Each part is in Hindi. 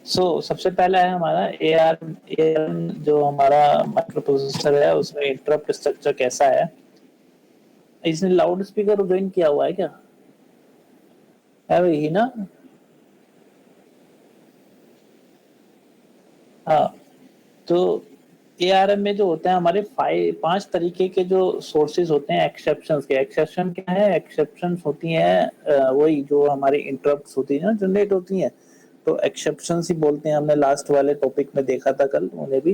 सबसे पहला है हमारा ARM जो हमारा माइक्रो प्रोसेसर है, उसमें इंटरप्ट स्ट्रक्चर कैसा है। इसने लाउड स्पीकर ज्वाइन किया हुआ है क्या? है वही ना? हाँ, तो ARM में जो होते हैं हमारे 5 तरीके के जो सोर्सेज होते हैं एक्सेप्शंस के। एक्सेप्शन क्या है? एक्सेप्शंस होती हैं वही जो हमारी इंटरप्ट्स होती है ना, जनरेट होती हैं, तो एक्सेप्शंस ही बोलते हैं। हमने लास्ट वाले टॉपिक में देखा था कल, उन्हें भी।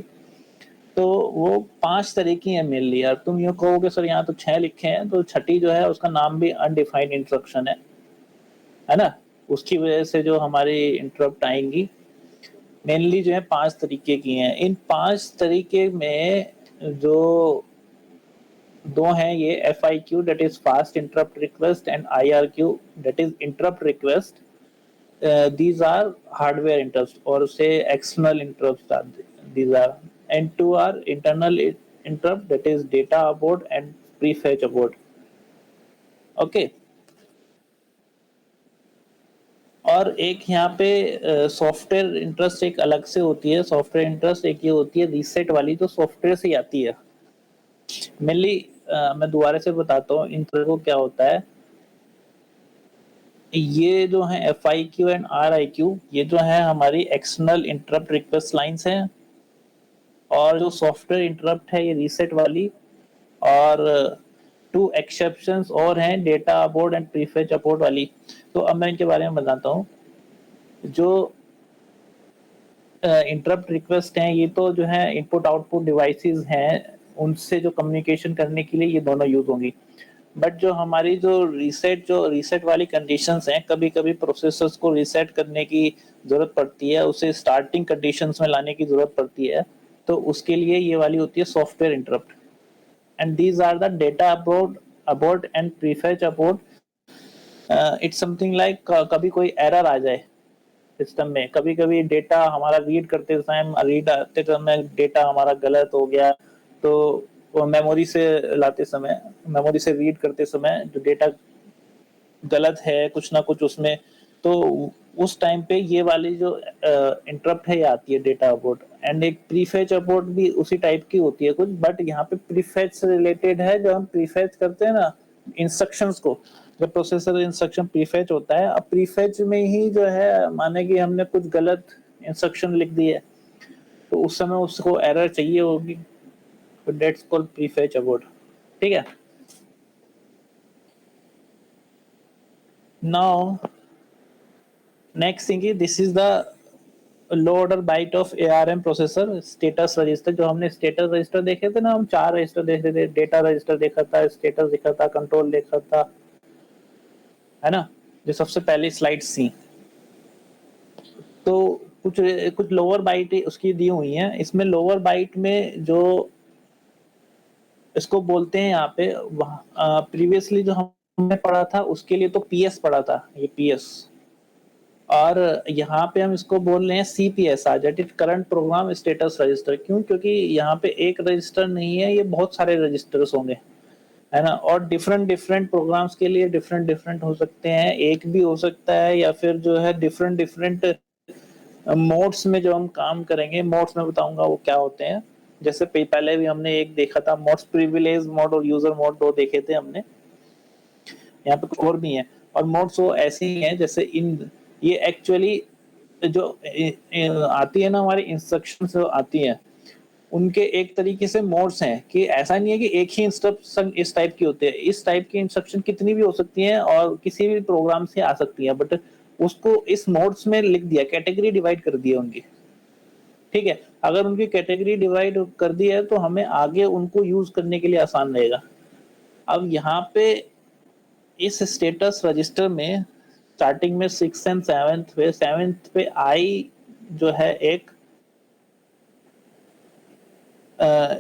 तो वो 5 तरह की है मेनली। यार तुम यूँ कहोगे सर यहाँ तो 6 लिखे हैं, तो छठी जो है उसका नाम भी अनडिफाइंड इंस्ट्रक्शन है ना? उसकी वजह से जो हमारी इंटरप्ट आएंगी मेनली जो है 5 तरीके की हैं। इन 5 तरीके में जो 2 हैं ये FIQ that is fast interrupt request and IRQ that is interrupt request. These are hardware interrupts or say external interrupts are these are, and 2 are internal interrupt that is data abort and prefetch abort. Okay. और एक यहाँ पे सॉफ्टवेयर इंटरेस्ट एक अलग से होती है। सॉफ्टवेयर इंटरेस्ट एक ये होती है रीसेट वाली, जो सॉफ्टवेयर से आती है मेनली। मैं दोबारा से बताता हूँ इन तरह को क्या होता है। ये जो है FIQ एंड RIQ, ये जो है हमारी एक्सटर्नल इंटरप्ट रिक्वेस्ट लाइंस हैं, और जो सॉफ्टवेयर इंटरप्ट है ये रीसेट वाली। और 2 एक्सेप्शंस और हैं, data abort and prefetch abort वाली। तो अब मैं इनके बारे में बताता हूँ। जो इंटरप्ट रिक्वेस्ट हैं ये तो जो है इनपुट आउटपुट डिवाइसेस हैं, उनसे जो कम्युनिकेशन करने के लिए ये दोनों यूज होंगी। बट जो हमारी जो रीसेट वाली कंडीशंस हैं, कभी कभी प्रोसेसर्स को रीसेट करने की जरूरत पड़ती है, उसे स्टार्टिंग कंडीशंस में लाने की जरूरत पड़ती है, तो उसके लिए ये वाली होती है software interrupt. And these are the data abort and prefetch abort. It's something like कभी कोई एरर आ जाए सिस्टम में, कभी कभी डेटा हमारा रीड आते समय डेटा हमारा गलत हो गया, तो वो मेमोरी से रीड करते समय जो डेटा गलत है कुछ ना कुछ उसमें, तो उस टाइम पे ये वाली जो इंटरप्ट है ये आती है, डेटा अबोर्ट। एंड एक प्रीफेच अबोर्ट भी उसी टाइप की होती है कुछ, बट यहाँ पे प्रीफेच से रिलेटेड है। जो हम प्रीफेच करते हैं ना इंस्ट्रक्शंस को, जब प्रोसेसर इंस्ट्रक्शन प्रीफेच होता है, अब प्रीफेच में ही जो है माने कि हमने कुछ गलत इंस्ट्रक्शन लिख दी है, तो उस समय उसको एरर चाहिए होगी, तो दैट्स कॉल्ड प्रीफेच अबोर्ट। ठीक है। Now next thing is this is the low order byte of ARM processor status register. जो हमने स्टेटस रजिस्टर देखे थे ना, हम 4 रजिस्टर देखे थे। डेटा रजिस्टर देखा था, स्टेटस देखा था, कंट्रोल देखा था, है ना, जो सबसे पहली स्लाइड्स थी। तो कुछ कुछ लोअर बाइट उसकी दी हुई है। इसमें लोअर बाइट में जो इसको बोलते हैं यहाँ पे, प्रीवियसली जो हमने पढ़ा था उसके लिए तो PS पढ़ा था, ये PS। और यहाँ पे हम इसको बोल रहे हैं CPSR that is current program status register. क्यों? क्योंकि यहाँ पे एक रजिस्टर नहीं है, ये बहुत सारे रजिस्टर्स होंगे, है ना। और डिफरेंट डिफरेंट प्रोग्राम्स के लिए डिफरेंट डिफरेंट हो सकते हैं, एक भी हो सकता है, या फिर जो है डिफरेंट डिफरेंट मोड्स में जो हम काम करेंगे। मोड्स में बताऊंगा वो क्या होते हैं। जैसे पहले भी हमने एक देखा था मोड्स, प्रिविलेज मोड और यूजर मोड, 2 देखे थे हमने। यहाँ पे कुछ और भी है। और मोड्स वो ऐसे ही हैं जैसे ये एक्चुअली जो आती है ना हमारी इंस्ट्रक्शंस आती हैं, उनके एक तरीके से मोड्स हैं, कि ऐसा नहीं है कि एक ही इंस्ट्रक्शन इस टाइप की होती है। इस टाइप की इंस्ट्रक्शन कितनी भी हो सकती हैं और किसी भी प्रोग्राम से आ सकती है, बट उसको इस मोड्स में लिख दिया, कैटेगरी डिवाइड कर दी है उनकी। ठीक है। अगर उनकी कैटेगरी डिवाइड कर दी है तो हमें आगे उनको यूज करने के लिए आसान रहेगा। अब यहाँ पे इस स्टेटस रजिस्टर में स्टार्टिंग में 6 एंड 7th पे आई जो है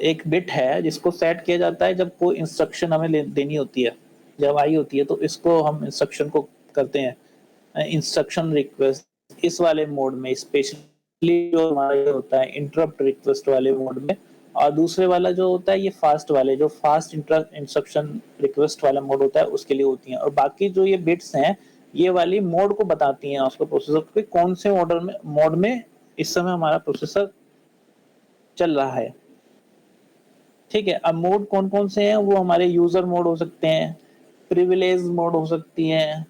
एक बिट है जिसको सेट किया जाता है जब कोई इंस्ट्रक्शन हमें देनी होती है। जब आई होती है तो इसको हम इंस्ट्रक्शन को करते हैं इंस्ट्रक्शन रिक्वेस्ट। इस वाले मोड में स्पेशली जो हमारा ये होता है इंटरप्ट रिक्वेस्ट वाले मोड में। और दूसरे वाला जो होता है ये फास्ट वाले, जो फास्ट इंस्ट्रक्शन रिक्वेस्ट वाला मोड होता है उसके लिए होती हैं। और बाकी जो ये बिट्स हैं ये वाली मोड को बताती हैं उसको प्रोसेसर को कौन से मोड में इस समय हमारा प्रोसेसर चल रहा है। ठीक है, अब मोड कौन-कौन से हैं, वो हमारे यूज़र मोड हो सकते हैं, प्रिविलेज मोड हो सकती हैं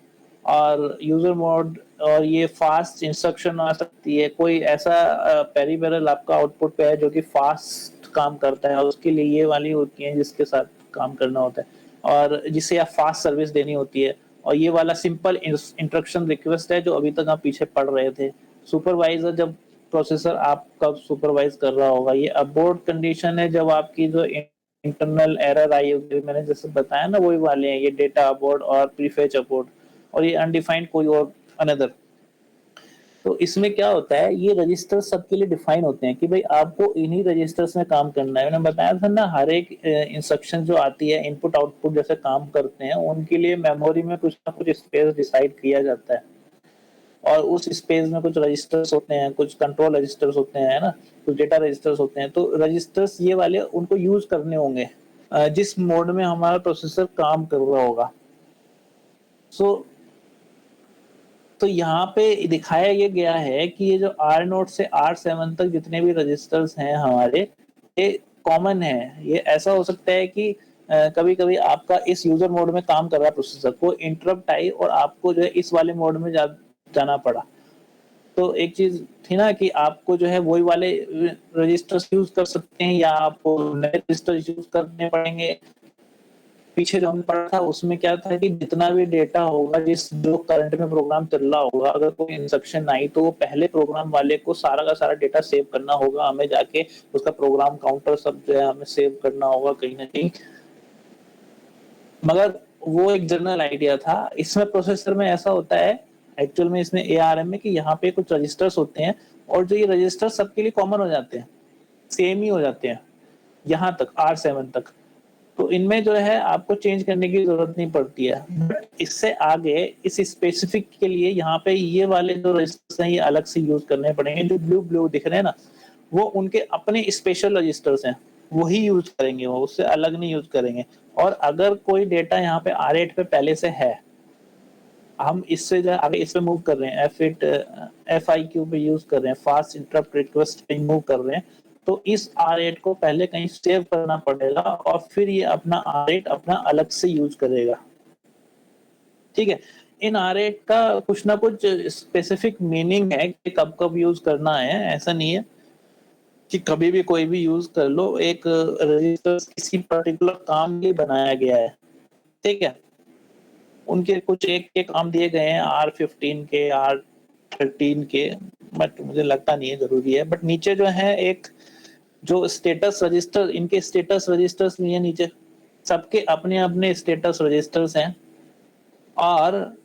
और यूज़र मोड और ये फास्ट इंस्ट्रक्शन आ सकती है। कोई ऐसा पेरिफेरल आपका आउटपुट पे है जो कि फास्ट काम करता है और उसके लिए ये वाली होती है जिसके साथ काम करना होता है और जिसे आप फास्ट सर्विस देनी होती है और ये वाला सिंपल इंस्ट्रक्शन रिक्वेस्ट है जो अभी तक आप पीछे पढ़ रहे थे। सुपरवाइज़र जब प्रोसेसर आपका सुपरवाइज़ कर रहा होगा, ये अबॉर्ट कंडीशन है जब आपकी जो इंटरनल एरर आई होगी, मैंने जैसे बताया ना वही वाले हैं, ये डेटा अबॉर्ट और प्रीफेच अबॉर्ट और ये अनडिफाइंड कोई और अनदर। तो इसमें क्या होता है, ये रजिस्टर सबके लिए डिफाइन होते हैं कि भाई आपको इन्हीं रजिस्टर्स में काम करना है। मैंने बताया था ना हर एक इंस्ट्रक्शन जो आती है इनपुट आउटपुट जैसे काम करते हैं उनके लिए मेमोरी में कुछ ना कुछ स्पेस डिसाइड किया जाता है और उस स्पेस में कुछ रजिस्टर्स होते हैं, कुछ कंट्रोल रजिस्टर्स होते हैं, है ना, कुछ डेटा रजिस्टर्स होते हैं। तो रजिस्टर्स ये वाले उनको यूज करने होंगे जिस मोड में हमारा प्रोसेसर काम कर रहा होगा। सो तो यहाँ पे दिखाया ये गया है कि ये जो R0 से R7 तक जितने भी रजिस्टर्स हैं हमारे, ये कॉमन है। ये ऐसा हो सकता है कि कभी-कभी आपका इस यूजर मोड में काम कर रहा है प्रोसेसर, को इंटरप्ट आई और आपको जो है इस वाले मोड में जाना पड़ा। तो एक चीज थी ना कि आपको जो है वही वाले रजिस्टर्स यूज कर सकते हैं या आपको नए रजिस्टर यूज करने पड़ेंगे। पीछे जो हमने पढ़ा था उसमें क्या था कि जितना भी डेटा होगा जिस जो करंट में प्रोग्राम चल रहा होगा, अगर कोई इंस्ट्रक्शन आई तो वो पहले प्रोग्राम वाले को सारा का सारा डेटा सेव करना होगा, हमें जाके उसका प्रोग्राम काउंटर सब जो है हमें सेव करना होगा कहीं ना कहीं। मगर वो एक जनरल आइडिया था। इसमें प्रोसेसर में ऐसा होता है एक्चुअल में, इसमें ARM में, कि यहाँ पे कुछ रजिस्टर्स होते हैं और जो ये रजिस्टर सबके लिए कॉमन हो जाते हैं, सेम ही हो जाते हैं यहाँ तक R7 तक। तो इनमें जो है आपको चेंज करने की जरूरत नहीं पड़ती है। बट इससे आगे इस स्पेसिफिक के लिए यहाँ पे ये वाले जो रजिस्टर्स हैं ये अलग से यूज करने पड़ेंगे। जो ब्लू ब्लू दिख रहे हैं ना, वो उनके अपने स्पेशल रजिस्टर्स हैं, वही यूज करेंगे, वो उससे अलग नहीं यूज करेंगे। और अगर कोई डेटा यहाँ पे R8 पे पहले से है, हम इससे जो आगे इस पे मूव कर रहे हैं, F8 FIQ पे यूज कर रहे हैं, फास्ट इंटरप्ट रिक्वेस्ट पे मूव कर रहे हैं, तो इस R8 को पहले कहीं सेव करना पड़ेगा और फिर ये अपना R8 अपना अलग से यूज करेगा। ठीक है, इन R8 का कुछ ना कुछ स्पेसिफिक मीनिंग है कि कब कब यूज करना है। ऐसा नहीं है कि कभी भी कोई भी यूज कर लो। एक रजिस्टर किसी पर्टिकुलर काम के लिए बनाया गया है। ठीक है, उनके कुछ एक के काम दिए गए हैं R15 के, R13 के, बट मुझे लगता नहीं है जरूरी है। बट नीचे जो है एक जो स्टेटस रजिस्टर, इनके स्टेटस रजिस्टर्स नहीं है नीचे, सबके अपने अपने स्टेटस रजिस्टर्स हैं। और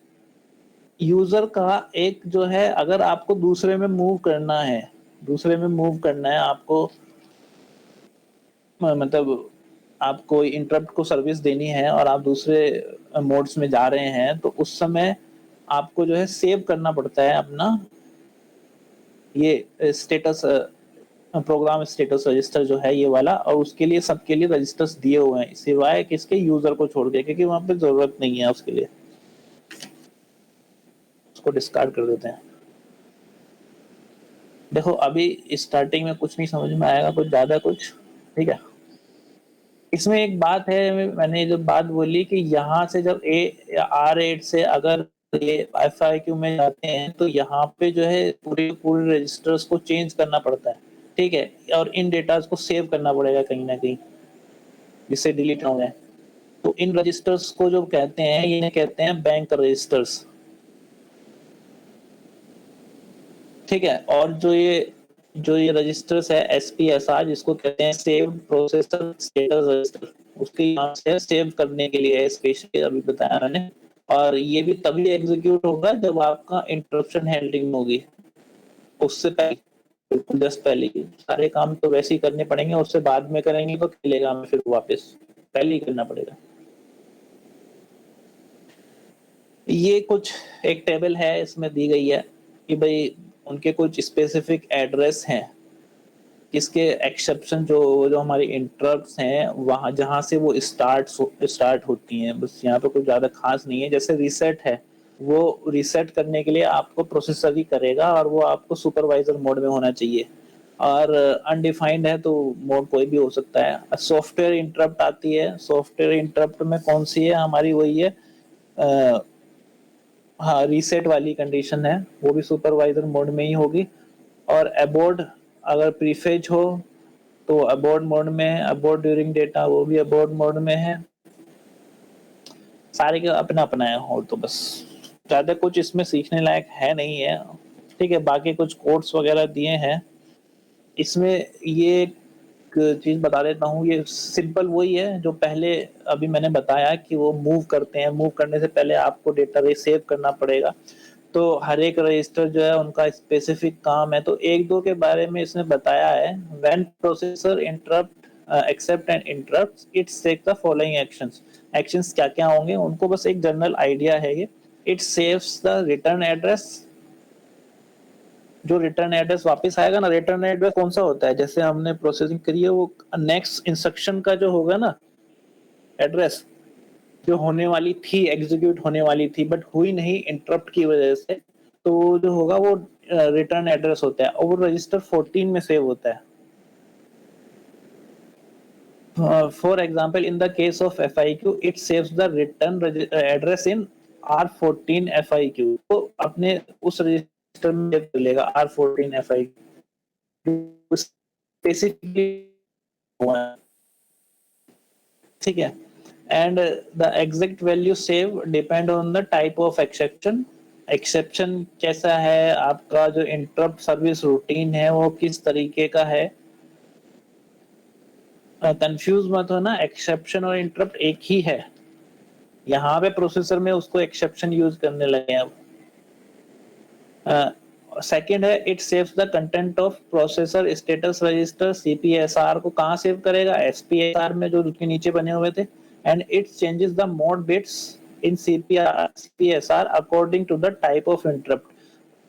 यूजर का एक जो है, अगर आपको दूसरे में मूव करना है, दूसरे में मूव करना है आपको, मतलब आपको इंटरप्ट को सर्विस देनी है और आप दूसरे मोड्स में जा रहे हैं, तो उस समय आपको जो है सेव करना पड़ता है अपना ये स्टेटस, प्रोग्राम स्टेटस रजिस्टर जो है ये वाला। और उसके लिए सबके लिए रजिस्टर्स दिए हुए हैं सिवाय किसके, यूजर को छोड़ के, क्योंकि वहां पे जरूरत नहीं है उसके लिए, उसको डिस्कार्ड कर देते हैं। देखो अभी स्टार्टिंग में कुछ नहीं समझ में आएगा कुछ ज्यादा कुछ, ठीक है। इसमें एक बात है, मैंने जब बात बोली कि यहाँ से जब R8 से अगर ये FIQ में जाते हैं तो यहाँ पे जो है पूरे पूरे रजिस्टर्स को चेंज करना पड़ता है। ठीक है, और इन डेटा को सेव करना पड़ेगा कहीं ना कहीं जिससे डिलीट ना हो जाए। तो इन रजिस्टर्स को जो कहते हैं, ये कहते हैं बैंक रजिस्टर्स। ठीक है, और जो ये रजिस्टर्स है SPSR, जिसको कहते हैं सेव प्रोसेसर स्टेटस रजिस्टर, उसके यहाँ से सेव करने के लिए स्पेशली अभी बताया मैंने। और ये भी तभी एग्जीक्यूट होगा जब आपका इंटरप्शन हैंडलिंग होगी, उससे पहले, बिल्कुल जस्ट पहले। सारे काम तो वैसे ही करने पड़ेंगे, उससे बाद में करेंगे तो खेलेगा हमें फिर वापस, पहले ही करना पड़ेगा। ये कुछ एक टेबल है, इसमें दी गई है कि भाई उनके कुछ स्पेसिफिक एड्रेस हैं, किसके एक्सेप्शन जो जो हमारी इंटरप्ट्स हैं वहां जहां से वो स्टार्ट होती हैं। बस यहाँ पे कुछ ज्यादा खास नहीं है। जैसे रीसेट है, वो रीसेट करने के लिए आपको प्रोसेसर ही करेगा और वो आपको सुपरवाइजर मोड में होना चाहिए। और अनडिफाइंड है तो मोड कोई भी हो सकता है। सॉफ्टवेयर इंटरप्ट आती है, सॉफ्टवेयर इंटरप्ट में कौन सी है हमारी, वही है हाँ रीसेट वाली कंडीशन है, वो भी सुपरवाइजर मोड में ही होगी। और अबॉर्ड अगर प्रीफेच हो तो अबॉर्ड मोड में है, अबॉर्ड ड्यूरिंग डेटा वो भी अबॉर्ड मोड में है। सारे का अपना अपना है, और तो बस ज्यादा कुछ इसमें सीखने लायक है नहीं है। ठीक है, बाकी कुछ कोड्स वगैरह दिए हैं इसमें। ये एक चीज बता देता हूँ, ये सिंपल वही है जो पहले अभी मैंने बताया कि वो मूव करते हैं। मूव करने से पहले आपको डेटाबेस सेव करना पड़ेगा, तो हर एक रजिस्टर जो है उनका स्पेसिफिक काम है। तो एक दो के बारे में इसने बताया है। When processor interrupt accept and interrupt it take the following actions. Actions क्या क्या होंगे उनको बस एक जनरल आइडिया है ये। It saves the return address, जो रिटर्न एड्रेस वापस आएगा ना, रिटर्न एड्रेस कौन सा होता है, जैसे हमने प्रोसेसिंग करी है वो नेक्स्ट इंस्ट्रक्शन का जो होगा ना एड्रेस, जो होने वाली थी, एग्जीक्यूट होने वाली थी बट हुई नहीं इंटरप्ट की वजह से, तो जो होगा वो रिटर्न एड्रेस होता है और वो रजिस्टर 14 में सेव होता है। For example in the case of FIQ it saves the return address in R14 FIQ, तो अपने उस रजिस्टर में सेव कर लेगा R14 FIQ स्पेसिफिकली हुआ है। ठीक है, and the exact value save depend on the type of exception. Exception कैसा है आपका, जो इंटरप्ट सर्विस रूटीन है वो किस तरीके का है। कंफ्यूज मत हो ना, एक्सेप्शन और इंटरप्ट एक ही है। यहाँ पे प्रोसेसर में उसको एक्सेप्शन यूज करने लगे हैं अब। सेकेंड है it saves the content of processor status register. CPSR को कहाँ सेव करेगा, SPSR में जो उसके नीचे बने हुए थे। And it changes the mode bits in CPSR according to the type of interrupt.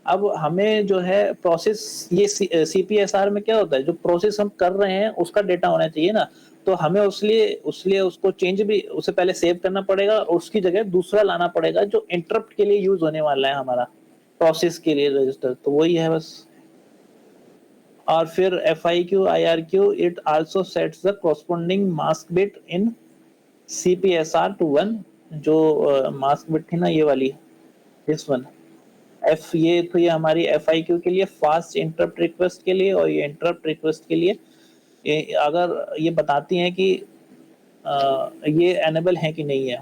अब हमें जो है प्रोसेस, ये CPSR में क्या होता है, जो प्रोसेस हम कर रहे हैं उसका डेटा होना चाहिए ना, तो हमें उसलिए उसको चेंज भी उससे पहले सेव करना पड़ेगा और उसकी जगह दूसरा लाना पड़ेगा जो इंटरप्ट के लिए यूज होने वाला है हमारा प्रोसेस के लिए रजिस्टर, तो वही है बस। और फिर FIQ IRQ it also sets the corresponding mask bit in CPSR to 1, जो मास्क बिट थी ना ये वाली, दिस वन एफ, ये तो ये हमारी FIQ के लिए, फास्ट इंटरप्ट रिक्वेस्ट के लिए, और ये इंटरप्ट रिक्वेस्ट के लिए अगर ये बताती हैं कि ये एनेबल है कि नहीं है।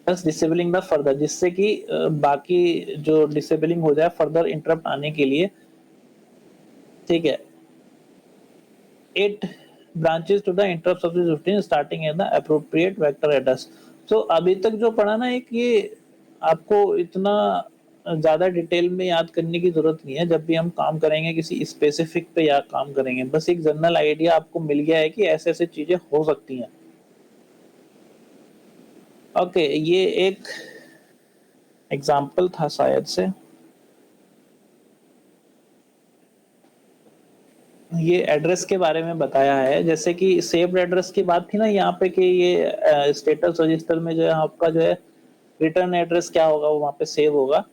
बस डिसेबलिंग द फर्दर, जिससे कि बाकी जो डिसेबलिंग हो जाए फर्दर इंटरप्ट आने के लिए। ठीक है, it branches to the interrupt service routine starting at the appropriate vector address. तो अभी तक जो पढ़ा ना, एक ये आपको इतना ज्यादा डिटेल में याद करने की जरूरत नहीं है। जब भी हम काम करेंगे किसी स्पेसिफिक पे या काम करेंगे, बस एक जनरल आइडिया आपको मिल गया है कि ऐसे ऐसे चीजें हो सकती हैं। ओके, ये एक एग्जाम्पल था शायद से, ये एड्रेस के बारे में बताया है। जैसे कि सेव्ड एड्रेस की बात थी ना यहाँ पे, कि ये स्टेटस रजिस्टर में जो है आपका जो है रिटर्न एड्रेस क्या होगा वो वहाँ पे सेव होगा।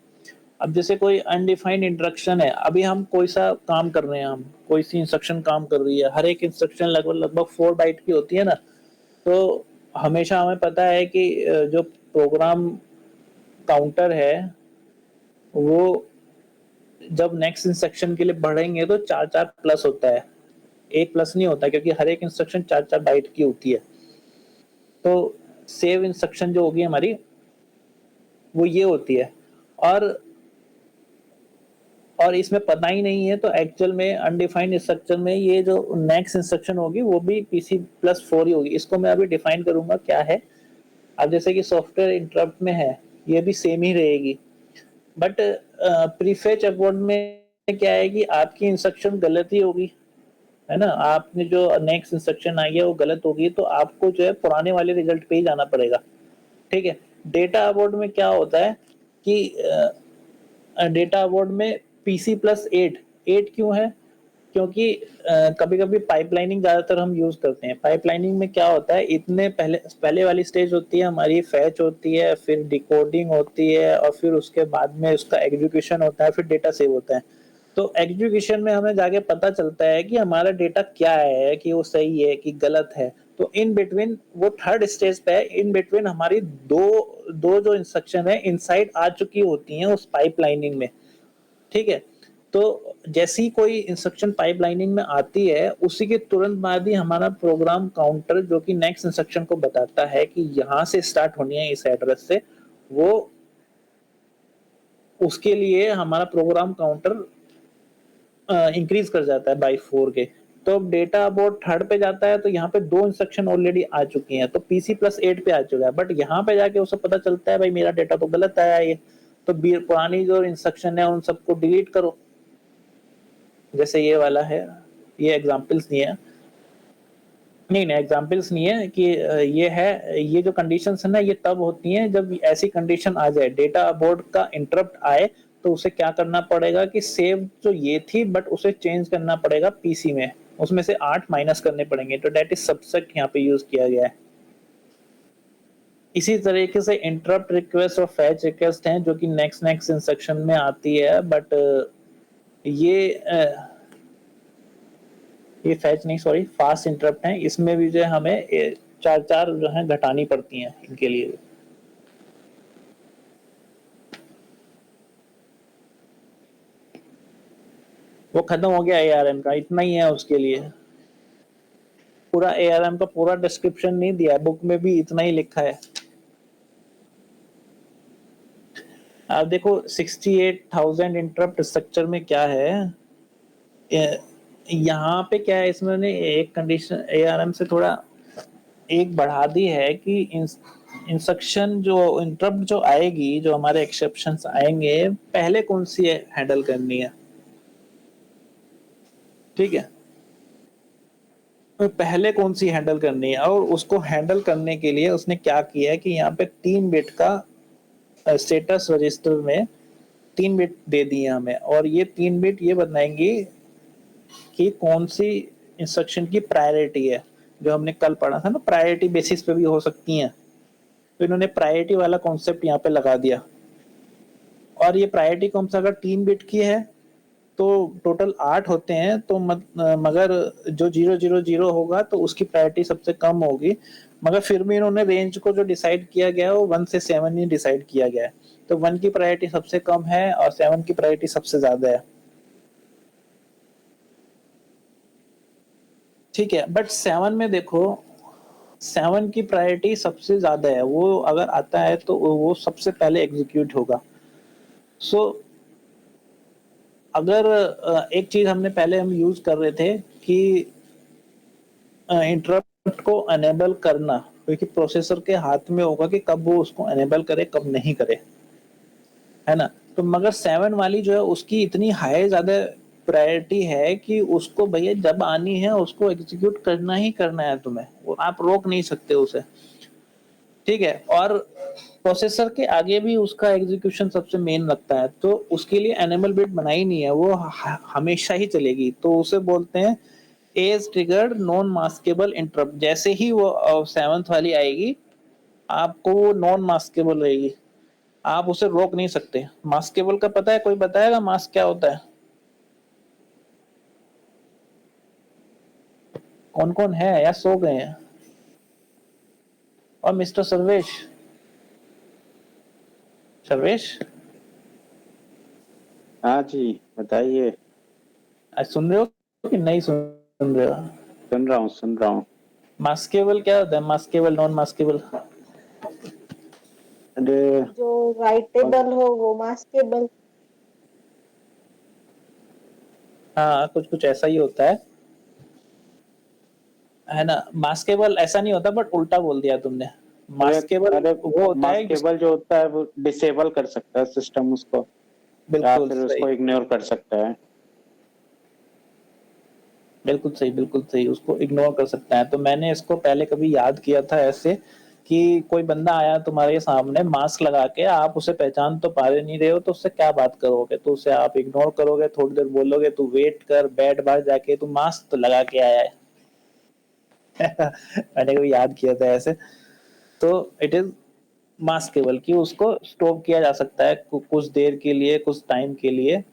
अब जैसे कोई अनडिफाइंड इंस्ट्रक्शन है, अभी हम कोई सा काम कर रहे हैं, हम कोई सी इंस्ट्रक्शन काम कर रही है, हर एक इंस्ट्रक्शन लगभग लगभग 4 बाइट की होती है ना, तो हमेशा हमें पता है कि जो प्रोग्राम काउंटर है वो जब नेक्स्ट इंस्ट्रक्शन के लिए बढ़ेंगे तो 4 4 प्लस होता है, एक प्लस नहीं होता, क्योंकि हर एक इंस्ट्रक्शन 4 4 बाइट की होती है। तो सेव इंस्ट्रक्शन जो होगी हमारी वो ये होती है। और इसमें पता ही नहीं है तो एक्चुअल में अनडिफाइंड इंस्ट्रक्शन में ये जो नेक्स्ट इंस्ट्रक्शन होगी वो भी PC+4 ही होगी। इसको मैं अभी डिफाइन करूंगा क्या है। अब जैसे कि सॉफ्टवेयर इंटरप्ट में है, ये भी सेम ही रहेगी, बट प्रीफेच अबॉर्ड में क्या है कि आपकी इंस्ट्रक्शन गलत ही होगी, है ना, आपने जो नेक्स्ट इंस्ट्रक्शन आई है वो गलत होगी, तो आपको जो है पुराने वाले रिजल्ट पे ही जाना पड़ेगा। ठीक है, डेटा अबॉर्ड में क्या होता है कि डेटा अबॉर्ड में PC+8, 8 क्यों है, क्योंकि कभी-कभी पाइपलाइनिंग ज़्यादातर हम यूज़ करते हैं। पाइपलाइनिंग में क्या होता है, इतने पहले वाली स्टेज होती है हमारी, फेच होती है, फिर डिकोडिंग होती है और फिर उसके बाद में उसका एग्जीक्यूशन होता है, फिर डेटा सेव होता है। तो एग्जीक्यूशन में हमें जाके पता चलता है कि हमारा डेटा क्या है, कि वो सही है कि गलत है। तो इन बिटवीन वो थर्ड स्टेज पे है, इन बिटवीन हमारी दो जो इंस्ट्रक्शन है इनसाइड आ चुकी होती हैं उस पाइपलाइनिंग में, ठीक है। तो जैसी कोई इंस्ट्रक्शन पाइपलाइनिंग में आती है, उसी के तुरंत बाद ही हमारा प्रोग्राम काउंटर जो कि नेक्स्ट इंस्ट्रक्शन को बताता है कि यहाँ से स्टार्ट होनी है इस एड्रेस से, वो उसके लिए हमारा प्रोग्राम काउंटर इंक्रीज कर जाता है बाई 4 के। तो अब डेटा अबाउट थर्ड पे जाता है, तो यहाँ पे 2 इंस्ट्रक्शन ऑलरेडी आ चुकी हैं, तो पीसी प्लस 8 पे आ चुका है, बट यहाँ पे जाके उसे पता चलता है भाई मेरा डेटा तो गलत आया है ये, तो पुरानी जो इंस्ट्रक्शन है उन सबको डिलीट करो। जैसे ये वाला है, ये एग्जांपल्स नहीं है, नहीं एग्जांपल्स नहीं है कि ये है, ये जो कंडीशंस है ना, ये तब होती हैं जब ऐसी कंडीशन आ जाए, डेटा अबॉर्ट का इंटरप्ट आए, तो उसे क्या करना पड़ेगा कि सेव जो ये थी बट उसे चेंज करना पड़ेगा पीसी में, उसमें से 8 माइनस करने पड़ेंगे, तो दैट इज सबसेट यहाँ पे यूज किया गया है। इसी तरीके से इंटरप्ट रिक्वेस्ट और फैच रिक्वेस्ट हैं जो कि नेक्स्ट इंस्ट्रक्शन में आती है, बट ये फैच नहीं, सॉरी, फास्ट इंटरप्ट है, इसमें भी जो है हमें चार जो है घटानी पड़ती हैं इनके लिए। वो खत्म हो गया एआरएम का, इतना ही है उसके लिए। पूरा एआरएम का पूरा डिस्क्रिप्शन नहीं दिया है, बुक में भी इतना ही लिखा है। आप देखो 68,000 इंटरप्ट स्ट्रक्चर में क्या है, यहाँ पे क्या है, इसमें ने एक कंडीशन एआरएम से थोड़ा एक बढ़ा दी है कि इंस्ट्रक्शन जो इंटरप्ट जो आएगी, जो हमारे एक्सेप्शंस आएंगे, पहले कौन सी हैंडल करनी है, ठीक है, तो पहले कौन सी हैंडल करनी है, और उसको हैंडल करने के लिए उसने क्या किया है कि यहाँ पे 3 बिट का स्टेटस रजिस्टर में 3 बिट दे दिए हमें, और ये 3 बिट ये बताएंगी कि कौन सी इंस्ट्रक्शन की प्रायोरिटी है। जो हमने कल पढ़ा था ना, प्रायोरिटी बेसिस पे भी हो सकती हैं, तो इन्होंने प्रायोरिटी वाला कॉन्सेप्ट यहाँ पे लगा दिया। और ये प्रायोरिटी कौन सा, अगर 3 बिट की है तो टोटल 8 होते हैं, तो मगर जो 000 होगा तो उसकी प्रायोरिटी सबसे कम होगी, मगर फिर भी इन्होंने रेंज को जो डिसाइड किया गया है वो 1 से 7 ही डिसाइड किया गया है, तो 1 की प्रायोरिटी सबसे कम है और 7 की प्रायोरिटी सबसे ज्यादा है, ठीक है। बट 7 में देखो, 7 की प्रायोरिटी सबसे ज्यादा है, वो अगर आता है तो वो सबसे पहले एग्जीक्यूट होगा। सो अगर एक चीज हमने पहले हम यूज कर रहे थे कि इंटरप्ट को अनेबल करना, क्योंकि प्रोसेसर के हाथ में होगा कि कब वो उसको अनेबल करे कब नहीं करे, है ना। तो मगर 7 वाली जो है उसकी इतनी हाई ज्यादा प्रायोरिटी है कि उसको भैया जब आनी है उसको एग्जीक्यूट करना ही करना है तुम्हें, वो आप रोक नहीं सकते उसे, ठीक है। और प्रोसेसर के आगे भी उसका एग्जीक्यूशन सबसे मेन लगता है, तो उसके लिए एनेबल बिट बनाई नहीं है, वो हमेशा ही चलेगी, तो उसे बोलते हैं edge triggered non maskable interrupt. जैसे ही वो 7th वाली आएगी, आपको वो नॉन मास्केबल रहेगी, आप उसे रोक नहीं सकते। मास्केबल का पता है, कोई बताएगा मास्क क्या होता है? कौन कौन है या सो गए हैं? और मिस्टर सर्वेश, सर्वेश हाँ जी, बताइए। आज सुन रहे हो कि नहीं सुन रहे हो? सुन रहा हूँ। मास्केबल क्या होता है, मास्केबल नॉन मास्केबल? अरे जो राइटेबल हो वो मास्केबल। हाँ, कुछ कुछ ऐसा ही होता है ना। मास्केबल ऐसा नहीं होता, बट उल्टा बोल दिया तुमने। मास्केबल अरे वो होता है मास्केबल जो होता है वो डिसेबल कर सकता है सिस्टम उसको, या बिल्कुल फिर सही, उसको इग्नोर कर सकता है। बिल्कुल सही, बिल्कुल सही, उसको इग्नोर कर सकता है। तो मैंने इसको पहले कभी याद किया था ऐसे कि कोई बंदा आया तुम्हारे सामने मास्क लगा के, आप उसे पहचान तो पा नहीं रहे हो, तो उससे क्या बात करोगे? तो उसे आप इग्नोर करोगे, थोड़ी देर बोलोगे तू वेट कर, बैठ बाहर जाके, तू मास्क तो लगा के आया है। मैंने कभी याद किया था ऐसे। तो इट इज मास्केबल कि उसको स्टॉप किया जा सकता है कुछ देर के लिए, कुछ टाइम के लिए।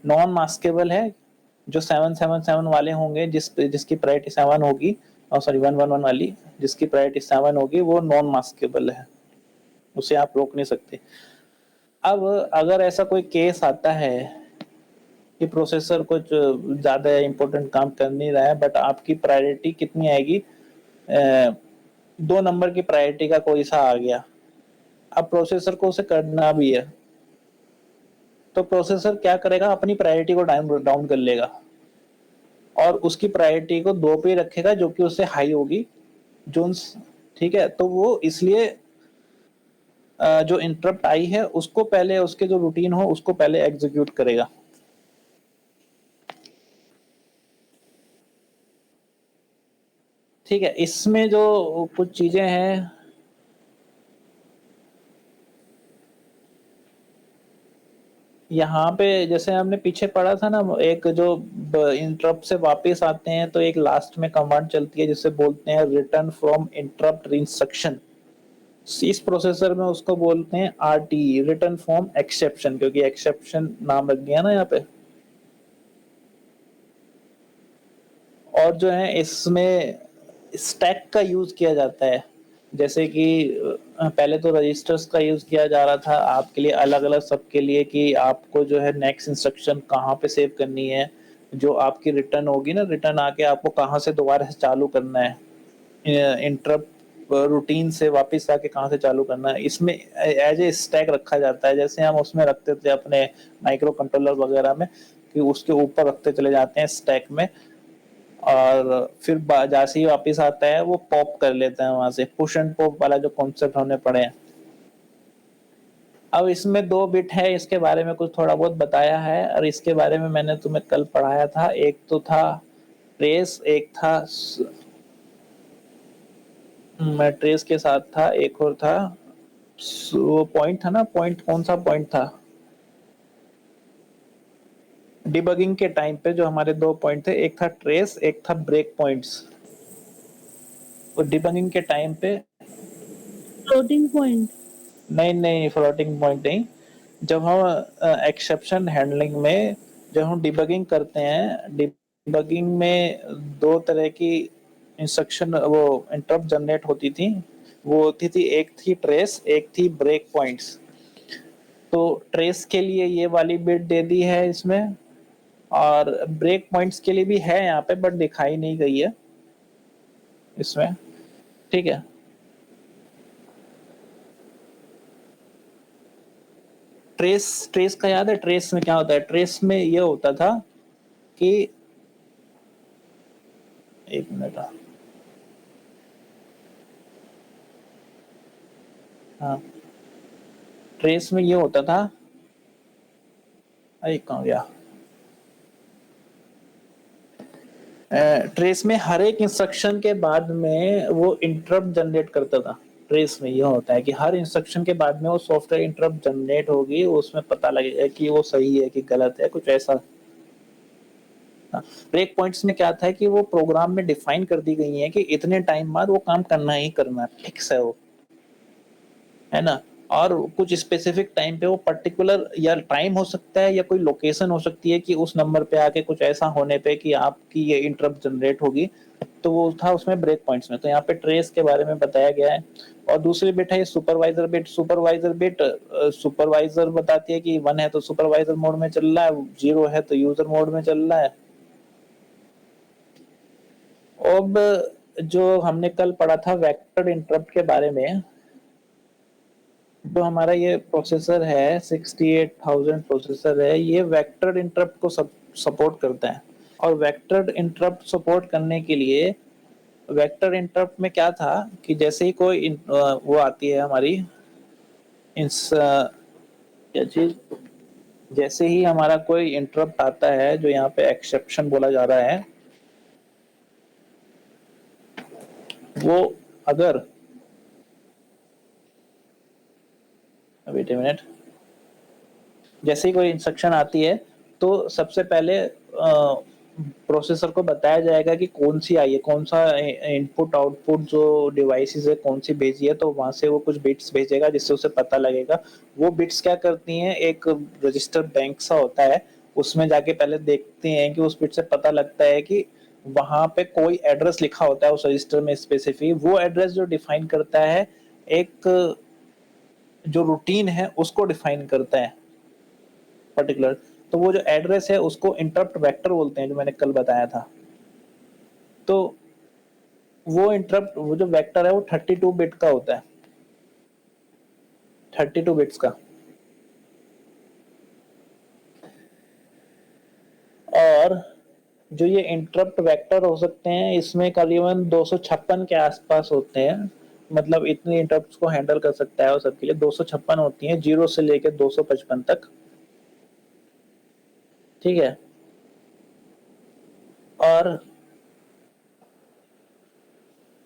नॉन मास्केबल है जो 777 वाले होंगे, जिसकी प्रायोरिटी 7 होगी, और सॉरी 111 वाली जिसकी प्रायोरिटी 7 होगी, वो नॉन मास्केबल है, उसे आप रोक नहीं सकते। अब अगर ऐसा कोई केस आता है कि प्रोसेसर कुछ ज्यादा इंपॉर्टेंट काम कर नहीं रहा है, बट आपकी प्रायोरिटी कितनी आएगी, 2 नंबर की प्रायोरिटी का कोई सा आ गया, अब प्रोसेसर को उसे करना भी है, तो प्रोसेसर क्या करेगा, अपनी प्रायोरिटी को डाउन कर लेगा और उसकी प्रायोरिटी को 2 पे रखेगा, जो कि उससे हाई होगी जोन्स। ठीक है, तो वो इसलिए जो इंटरप्ट आई है उसको पहले, उसके जो रूटीन हो उसको पहले एग्जीक्यूट करेगा। ठीक है, इसमें जो कुछ चीजें हैं, यहाँ पे जैसे हमने पीछे पढ़ा था ना, एक जो इंटरप्ट से वापस आते हैं तो एक लास्ट में कमांड चलती है जिसे बोलते हैं रिटर्न फ्रॉम इंटरप्ट इंस्ट्रक्शन। इस प्रोसेसर में उसको बोलते हैं आरटी, रिटर्न फ्रॉम एक्सेप्शन, क्योंकि एक्सेप्शन नाम लग गया ना यहाँ पे। और जो है इसमें स्टैक का यूज किया जाता है, जैसे कि पहले तो रजिस्टर्स का यूज किया जा रहा था आपके लिए अलग अलग सबके लिए, कि आपको जो है नेक्स्ट इंस्ट्रक्शन कहाँ पे सेव करनी है, जो आपकी रिटर्न होगी ना, रिटर्न आके आपको कहाँ से दोबारा से चालू करना है, इंटरप्ट रूटीन से वापस आके कहाँ से चालू करना है, इसमें एज ए स्टैक रखा जाता है, जैसे हम उसमें रखते थे अपने माइक्रो कंट्रोलर वगैरह में, कि उसके ऊपर रखते चले जाते हैं स्टैक में, और फिर जैसे ही वापस आता है वो पॉप कर लेता है वहां से, पुश एंड पॉप वाला जो कॉन्सेप्ट हमने पढ़े हैं। अब इसमें 2 बिट है, इसके बारे में कुछ थोड़ा बहुत बताया है, और इसके बारे में मैंने तुम्हें कल पढ़ाया था। एक तो था ट्रेस, एक था मैं ट्रेस के साथ था, एक और था वो पॉइंट था ना, पॉइंट कौन सा पॉइंट था, डिबगिंग के टाइम पे जो हमारे 2 पॉइंट थे, एक था ट्रेस, एक था ब्रेक पॉइंट्स। और डिबगिंग के टाइम पे फ्लोटिंग पॉइंट। नहीं नहीं, फ्लोटिंग पॉइंट नहीं, जब हम एक्सेप्शन हैंडलिंग में जब हम डिबगिंग करते हैं, डिबगिंग में 2 तरह की इंस्ट्रक्शन, वो इंटरप्ट जनरेट होती थी, वो होती थी, एक थी ट्रेस, एक थी ब्रेक पॉइंट्स। तो ट्रेस के लिए ये वाली बिट दे दी है इसमें, और ब्रेक पॉइंट्स के लिए भी है यहाँ पे, बट दिखाई नहीं गई है इसमें। ठीक है, ट्रेस ट्रेस का याद है? ट्रेस में क्या होता है? ट्रेस में ये होता था कि, एक मिनट, हाँ, ट्रेस में ये होता था, अरे कहाँ गया, ट्रेस में हर एक इंस्ट्रक्शन के बाद में वो इंटरप्ट जनरेट करता था। ट्रेस में यह होता है कि हर इंस्ट्रक्शन के बाद में वो सॉफ्टवेयर इंटरप्ट जनरेट होगी, उसमें पता लगेगा कि वो सही है कि गलत है, कुछ ऐसा। ब्रेक पॉइंट्स में क्या था कि वो प्रोग्राम में डिफाइन कर दी गई है कि इतने टाइम बाद वो काम करना ही करना, फिक्स है वो, है ना। और कुछ स्पेसिफिक टाइम पे वो पर्टिकुलर, या टाइम हो सकता है या कोई लोकेशन हो सकती है कि उस नंबर पे आके कुछ ऐसा होने पे कि आपकी ये इंटरप्ट जनरेट होगी, तो वो था उसमें ब्रेक पॉइंट्स में। तो यहाँ पे ट्रेस के बारे में बताया गया है। और दूसरी बिट है supervisor bit. Supervisor bit, supervisor बताती है कि 1 है तो सुपरवाइजर मोड में चल रहा है, 0 है तो यूजर मोड में चल रहा है। अब जो हमने कल पढ़ा था वेक्टर इंटरप्ट के बारे में, जो हमारा ये प्रोसेसर है 68,000 प्रोसेसर है, ये वेक्टर इंटरप्ट को सपोर्ट करता है। और वेक्टर इंटरप्ट सपोर्ट करने के लिए, वेक्टर इंटरप्ट में क्या था कि जैसे ही कोई वो आती है हमारी इस क्या चीज, जैसे ही हमारा कोई इंटरप्ट आता है, जो यहाँ पे एक्सेप्शन बोला जा रहा है, वो अगर वेट ए मिनट। जैसे ही कोई इंस्ट्रक्शन आती है तो सबसे पहले प्रोसेसर को बताया जाएगा कि कौन सी आई है, कौन सा इनपुट आउटपुट जो डिवाइसेस है कौन सी भेजी है, तो वहां से वो कुछ बिट्स भेजेगा जिससे उसे पता लगेगा। वो बिट्स क्या करती हैं, एक रजिस्टर बैंक सा होता है, उसमें जाके पहले देखते हैं कि उस बिट से पता लगता है कि वहां पे कोई एड्रेस लिखा होता है उस रजिस्टर में स्पेसिफिक, वो एड्रेस जो डिफाइन करता है एक जो रूटीन है उसको डिफाइन करता है पर्टिकुलर। तो वो जो एड्रेस है उसको इंटरप्ट वेक्टर बोलते हैं, जो मैंने कल बताया था। तो वो जो वेक्टर है वो 32 बिट का होता है, 32 बिट्स का। और जो ये इंटरप्ट वेक्टर हो सकते हैं इसमें करीबन 256 के आसपास होते हैं, मतलब इतनी इंटरप्ट्स को हैंडल कर सकता है वो सबके लिए 256 होती हैं, 0 से लेकर 255 तक। ठीक है। और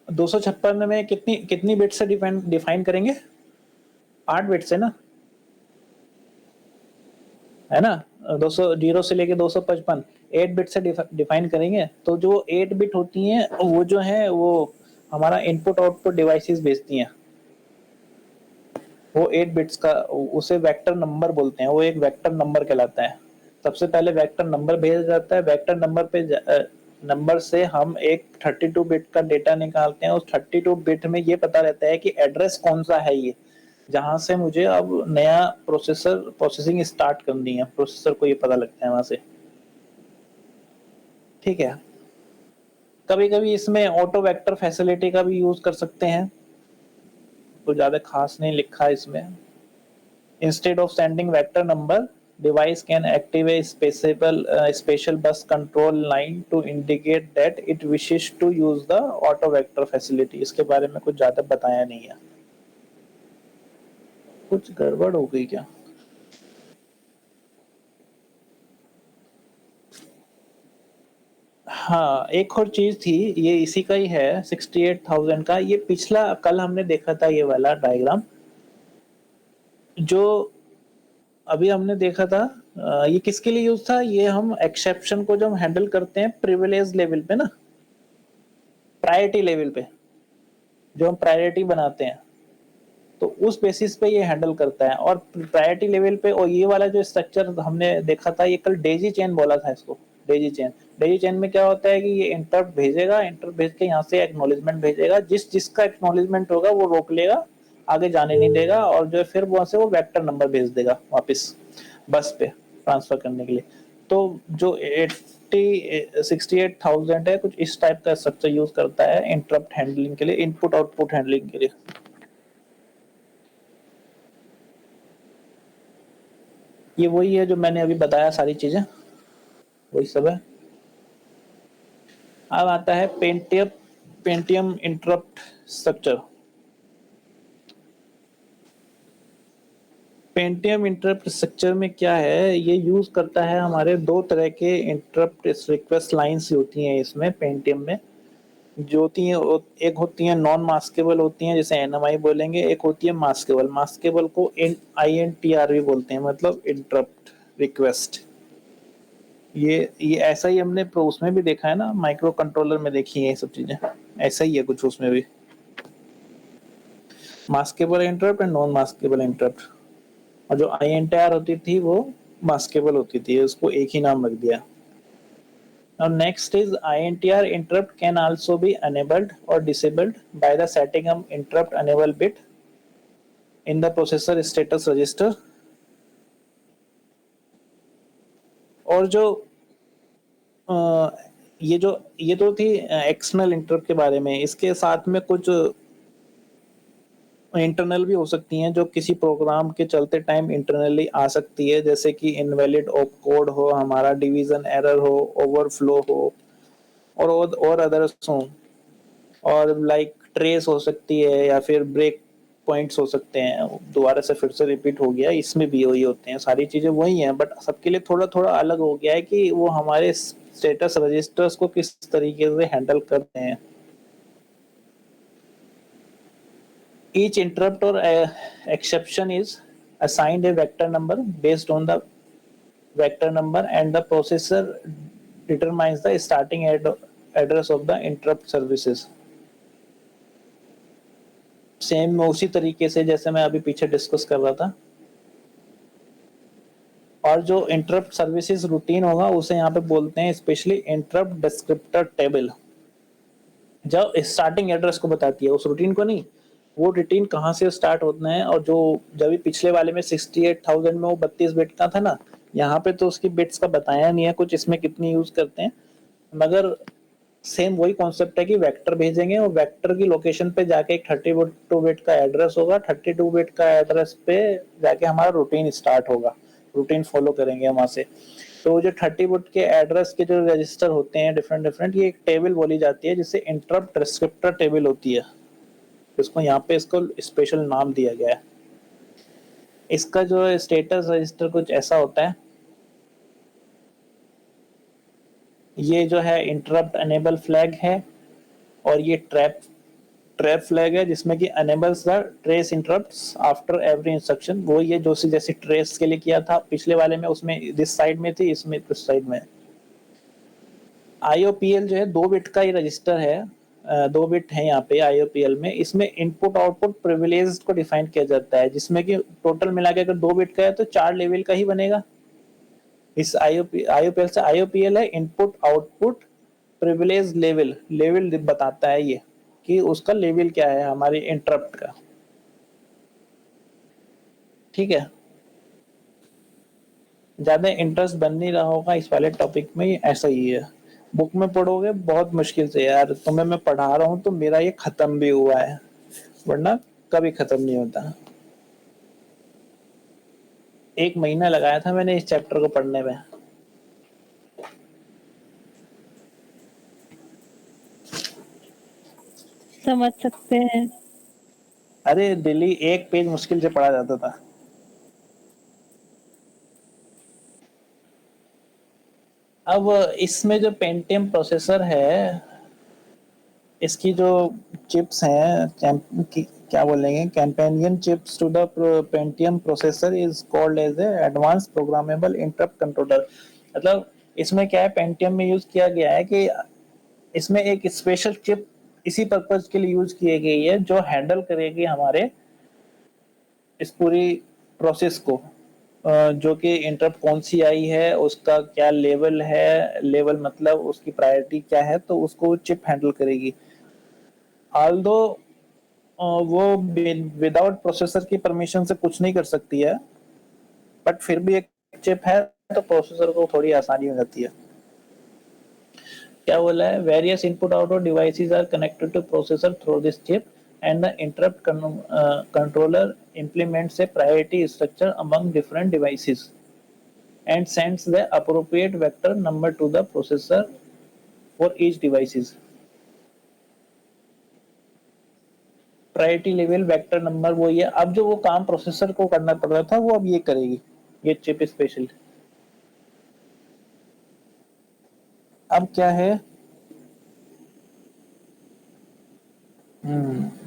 256 में कितनी कितनी बिट से डिफाइन करेंगे, 8 बिट से ना, है ना। 200 0 से लेके 255 8 बिट से डिफाइन करेंगे। तो जो 8 बिट होती हैं वो जो है वो हमारा इनपुट आउटपुट डिवाइसेस भेजती हैं। वो 8 बिट्स का उसे वेक्टर नंबर बोलते हैं, वो एक वेक्टर नंबर कहलाता है। सबसे पहले वेक्टर नंबर भेजा जाता है, वेक्टर नंबर पे नंबर से हम एक 32 बिट का डेटा निकालते हैं। उस 32 बिट में ये पता रहता है कि एड्रेस कौन सा है, ये जहां से मुझे अब नया प्रोसेसिंग स्टार्ट करनी है, प्रोसेसर को ये पता लगता है वहां से। ठीक है। कभी कभी इसमें ऑटो वेक्टर फैसिलिटी का भी यूज कर सकते हैं, तो ज्यादा खास नहीं लिखा है इसमें। Instead of sending vector number, device can activate special bus control line to indicate that it wishes to use the auto vector facility। इसके बारे में कुछ ज्यादा बताया नहीं है। कुछ गड़बड़ हो गई क्या? हाँ, एक और चीज थी, ये इसी का ही है 68,000 का। ये पिछला कल हमने देखा था ये वाला डायग्राम, जो अभी हमने देखा था। ये किसके लिए यूज था, ये हम एक्सेप्शन को जब हैंडल करते हैं प्रिविलेज लेवल पे ना, प्रायोरिटी लेवल पे जो हम प्रायोरिटी बनाते हैं, तो उस बेसिस पे ये हैंडल करता है। और प्रायोरिटी लेवल पे, और ये वाला जो स्ट्रक्चर हमने देखा था, ये कल डेजी चेन बोला था इसको, डेजी चेन। डेजी चेन में क्या होता है कि ये इंटरप्ट भेजेगा, इंटरप्ट भेज के यहाँ से एक्नॉलेजमेंट भेजेगा, जिसका एक्नॉलेजमेंट होगा वो रोक लेगा, आगे जाने नहीं देगा, और जो फिर वहां से वो वेक्टर नंबर भेज देगा वापस बस पे ट्रांसफर करने के लिए। तो जो 68,000 है, कुछ इस टाइप का स्ट्रक्चर यूज करता है इंटरप्ट हैंडलिंग के लिए, इनपुट आउटपुट हैंडलिंग के लिए। ये वही है जो मैंने अभी बताया, सारी चीजें वही सब है। अब आता है Pentium interrupt structure. Pentium interrupt structure में क्या है, ये यूज करता है हमारे दो तरह के इंटरप्ट रिक्वेस्ट लाइंस होती हैं इसमें पेंटियम में, जो होती हैं एक होती है नॉन मास्केबल होती हैं, जैसे एनएमआई बोलेंगे, एक होती है मास्केबल। मास्केबल को INTR भी बोलते हैं, मतलब इंटरप्ट रिक्वेस्ट। ये ऐसा ही हमने उसमें भी देखा है ना, माइक्रो कंट्रोलर में देखी है ये सब चीजें, ऐसा ही है कुछ उसमें भी, maskable interrupt and non maskable interrupt. और जो INTR होती थी वो मास्केबल होती थी, उसको एक ही नाम रख दिया। Now next is INTR interrupt can also be enabled or disabled by the setting up interrupt enable bit in the processor status register। और जो ये तो थी एक्सटर्नल इंटरप्ट के बारे में, इसके साथ में कुछ इंटरनल भी हो सकती हैं जो किसी प्रोग्राम के चलते टाइम इंटरनली आ सकती है, जैसे कि इनवैलिड कोड हो, हमारा डिवीजन एरर हो, ओवरफ्लो हो, और अदर्स हो, और लाइक ट्रेस हो सकती है, या फिर ब्रेक पॉइंट्स हो सकते हैं। दोबारा से फिर से रिपीट हो गया, इसमें भी वही होते हैं, सारी चीजें वही हैं, बट सबके लिए थोड़ा थोड़ा अलग हो गया है कि वो हमारे स्टेटस रजिस्टर्स को किस तरीके से हैंडल करते हैं। Each interrupt or exception is assigned a vector number based on the vector number and the processor determines the starting address of the interrupt services. Same उसी तरीके से जैसे मैं अभी पीछे डिस्कस कर रहा था। और जो इंटरप्ट सर्विसेज रूटीन होगा उसे यहाँ पे बोलते हैं स्पेशली इंटरप्ट डिस्क्रिप्टर टेबल, जो स्टार्टिंग एड्रेस को बताती है, उस रूटीन को नहीं। वो रूटीन कहाँ से स्टार्ट होता है, और जो जब भी पिछले वाले में 68,000 में वो 32 बिट का था ना, यहाँ पे तो उसकी बिट्स का बताया नहीं है कुछ, इसमें कितनी यूज करते हैं, मगर सेम वही कॉन्सेप्ट है कि वेक्टर भेजेंगे और वेक्टर की लोकेशन पे जाके एक 32 बिट का एड्रेस होगा, 32 बिट का एड्रेस पे जाके हमारा रूटीन स्टार्ट होगा, रूटीन फॉलो करेंगे वहां से। तो जो 30 बिट के एड्रेस के जो रजिस्टर होते हैं डिफरेंट, ये एक टेबल बोली जाती है जिसे इंटरप्ट डिस्क्रिप्टर टेबल होती है। इसको यहाँ पे इसको स्पेशल नाम दिया गया है। इसका जो स्टेटस रजिस्टर कुछ ऐसा होता है, ये जो है इंटरप्ट अनेबल फ्लैग है, और ये ट्रैप फ्लैग है जिसमें कि enables the trace interrupts after every instruction. वो ये जो जैसे ट्रेस के लिए किया था पिछले वाले में, उसमें दिस साइड में थी, इसमें इस साइड में। IOPL जो है 2 बिट का ही रजिस्टर है, 2 बिट है यहाँ पे IOPL में। इसमें इनपुट आउटपुट प्रिविलेज को डिफाइन किया जाता है, जिसमें कि टोटल मिला के अगर 2 बिट का है तो 4 लेवल का ही बनेगा। इस IOPL से IOPL है इनपुट आउटपुट प्रिविलेज लेवल बताता है ये कि उसका लेवल क्या है हमारे इंटरप्ट का। ठीक है, ज्यादा इंटरेस्ट बन नहीं रहा होगा इस वाले टॉपिक में, ऐसा ही है। बुक में पढ़ोगे बहुत मुश्किल से यार, तुम्हें मैं पढ़ा रहा हूँ तो मेरा ये खत्म भी हुआ है, वरना कभी खत्म नहीं होता। 1 महीना लगाया था मैंने इस चैप्टर को पढ़ने में। समझ सकते हैं। अरे डेली 1 पेज मुश्किल से पढ़ा जाता था। अब इसमें जो पेंटियम प्रोसेसर है, इसकी जो चिप्स हैं, क्या बोलेंगे, companion chips to the Pentium processor is called as a advance programmable interrupt controller. मतलब इसमें क्या है, पेंटियम में यूज किया गया है कि इसमें एक स्पेशल चिप इसी पर्पज के लिए यूज की गई है जो हैंडल करेगी हमारे इस पूरी प्रोसेस को, जो कि इंटरप्ट कौन सी आई है, उसका क्या लेवल है, लेवल मतलब उसकी प्रायोरिटी क्या है, तो उसको चिप हैंडल करेगी। ऑल्दो वो विदाउट प्रोसेसर की परमिशन से कुछ नहीं कर सकती है, बट फिर भी एक चिप है तो प्रोसेसर को थोड़ी आसानी हो जाती है। क्या बोला है, various input output devices are connected to processor through this chip and the interrupt controller implements a priority structure among different devices and sends the appropriate vector number to the processor for each devices. Priority level vector number वो ये, अब जो वो काम प्रोसेसर को करना पड़ रहा था वो अब ये करेगी, ये चिप स्पेशल। अब क्या है,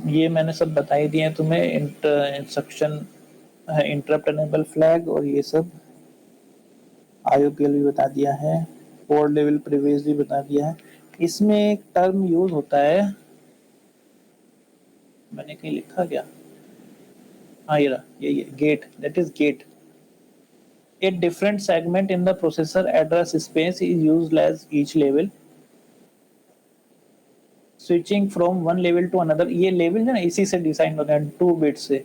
ये मैंने सब बता ही दिए तुम्हें, इंस्ट्रक्शन इंटरप्ट एनेबल फ्लैग और ये सब। IOPL भी बता दिया है, कोड लेवल प्रिविलेज भी बता दिया है। इसमें एक टर्म यूज होता है, मैंने कहीं लिखा क्या, हाँ ये रहा, ये gate, that is gate. A different segment in the processor address space is used as each level. Switching from one level to another, ये लेवल जो ना इसी से डिसाइन होते हैं 2 बिट से,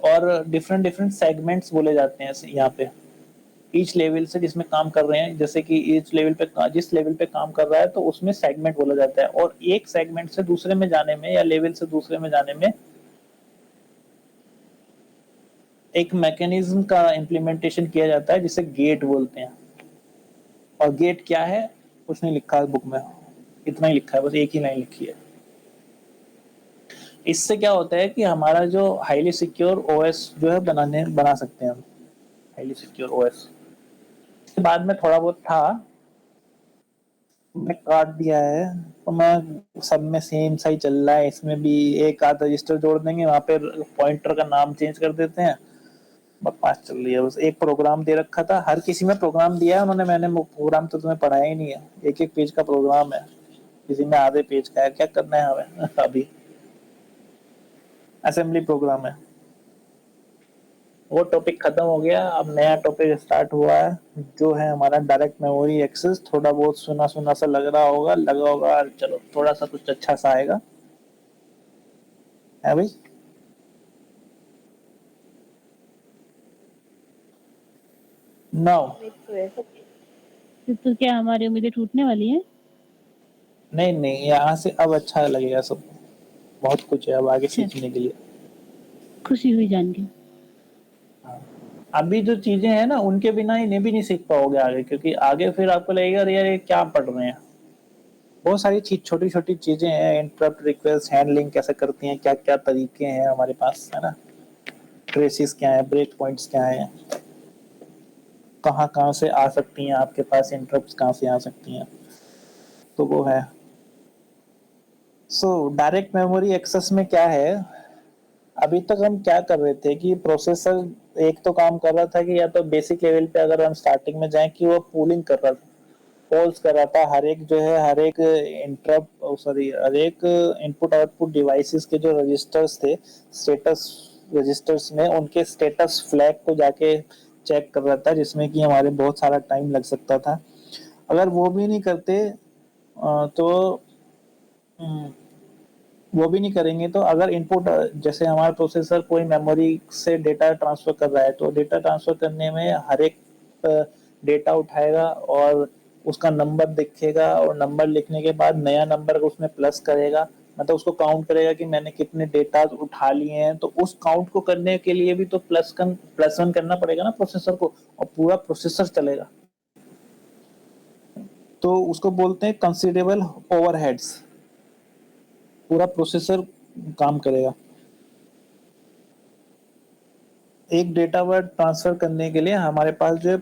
और डिफरेंट सेगमेंट्स बोले जाते हैं यहाँ पे ईच लेवल से जिसमें काम कर रहे हैं। जैसे कि ईच लेवल पे जिस लेवल पे काम कर रहा है तो उसमें सेगमेंट बोला जाता है, और एक सेगमेंट से दूसरे में जाने में या लेवल से दूसरे में जाने में एक मैकेनिज्म का इम्प्लीमेंटेशन किया जाता है जिसे गेट बोलते हैं। और गेट क्या है कुछ नहीं लिखा है बुक में, इतना ही लिखा है, बस एक ही लाइन लिखी है। इससे क्या होता है कि हमारा जो हाईली सिक्योर ओएस जो है बना सकते हैं हम, हाईली सिक्योर ओएस। बाद में थोड़ा बहुत था, मैं काट दिया है, तो मैं सब में सेम सा ही चल रहा है। इसमें भी एक आध रजिस्टर जोड़ देंगे, वहां पे पॉइंटर का नाम चेंज कर देते हैं, बकवास चल रही है। बस एक प्रोग्राम दे रखा था, हर किसी में प्रोग्राम दिया है उन्होंने, मैंने वो प्रोग्राम तो तुम्हें पढ़ाया ही नहीं है। एक एक पेज का प्रोग्राम है, किसी में आधे पेज का है। क्या करना है हमें अभी? असेंबली प्रोग्राम है। वो टॉपिक खत्म हो गया, अब नया टॉपिक स्टार्ट हुआ है जो है हमारा डायरेक्ट मेमोरी एक्सेस। थोड़ा बहुत सुना सुना सा लग रहा होगा, लगा होगा, चलो थोड़ा सा कुछ अच्छा सा आएगा, है भाई? नाउ तो क्या हमारी उम्मीदें टूटने वाली हैं? नहीं नहीं, यहाँ से अब अच्छा लगेगा सब। बहुत कुछ है अब आगे अच्छा, सीखने के लिए। खुशी हुई जान के। अभी जो चीजें हैं ना, उनके बिना इन्हें भी नहीं सीख पाओगे आगे, क्योंकि आगे फिर आपको लगेगा अरे यार ये क्या पढ़ रहे हैं। बहुत सारी चीज, छोटी छोटी चीजें हैं, इंटरप्ट रिक्वेस्ट हैंडलिंग कैसे करती हैं, क्या क्या तरीके हैं हमारे पास, है ना? ट्रेसेस क्या है, ब्रेक पॉइंट्स क्या है, कहाँ कहाँ से आ सकती हैं आपके पास इंटरप्ट्स, कहाँ से आ सकती हैं, तो वो है। सो डायरेक्ट मेमोरी एक्सेस में क्या है, अभी तक हम क्या कर रहे थे कि प्रोसेसर एक तो काम कर रहा था कि या तो बेसिक लेवल पे अगर हम स्टार्टिंग में जाएं कि वो पूलिंग कर रहा था, पोल्स कर रहा था, हर एक जो है हर एक इंटरप्ट सॉरी हर एक इनपुट आउटपुट डिवाइसेस के जो रजिस्टर्स थे, स्टेटस रजिस्टर्स में उनके स्टेटस फ्लैग को जाके चेक कर रहा था, जिसमें कि हमारे बहुत सारा टाइम लग सकता था। अगर वो भी नहीं करते तो वो भी नहीं करेंगे तो अगर इनपुट जैसे हमारा प्रोसेसर कोई मेमोरी से डेटा ट्रांसफर कर रहा है, तो डेटा ट्रांसफर करने में हर एक डेटा उठाएगा और उसका नंबर दिखेगा, और नंबर लिखने के बाद नया नंबर उसमें प्लस करेगा, मतलब उसको काउंट करेगा कि मैंने कितने डेटा उठा लिए हैं। तो उस काउंट को करने के लिए भी तो प्लस वन करना पड़ेगा ना प्रोसेसर को, और पूरा प्रोसेसर चलेगा। तो उसको बोलते हैं कंसिडरेबल ओवरहेड्स, पूरा प्रोसेसर काम करेगा। एक डेटा वर्ड ट्रांसफर करने के लिए हमारे पास जो है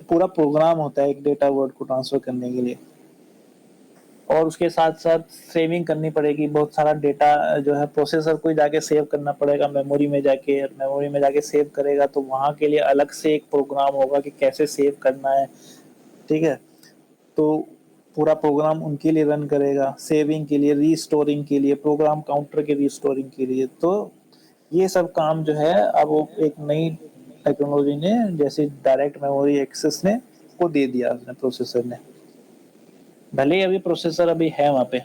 पूरा प्रोग्राम होता है एक डेटा वर्ड को ट्रांसफर करने के लिए, और उसके साथ साथ सेविंग करनी पड़ेगी। बहुत सारा डेटा जो है प्रोसेसर को ही जाके सेव करना पड़ेगा मेमोरी में जाके, मेमोरी में जाके सेव करेगा तो वहां के लिए अलग से एक प्रोग्राम होगा कि कैसे सेव करना है, ठीक है? तो पूरा प्रोग्राम उनके लिए रन करेगा, सेविंग के लिए, रीस्टोरिंग के लिए, प्रोग्राम काउंटर के रीस्टोरिंग के लिए। तो ये सब काम जो है अब वो एक नई टेक्नोलॉजी ने, जैसे डायरेक्ट मेमोरी एक्सेस ने को दे दिया उसने, प्रोसेसर ने। भले ही अभी प्रोसेसर अभी है वहां पे।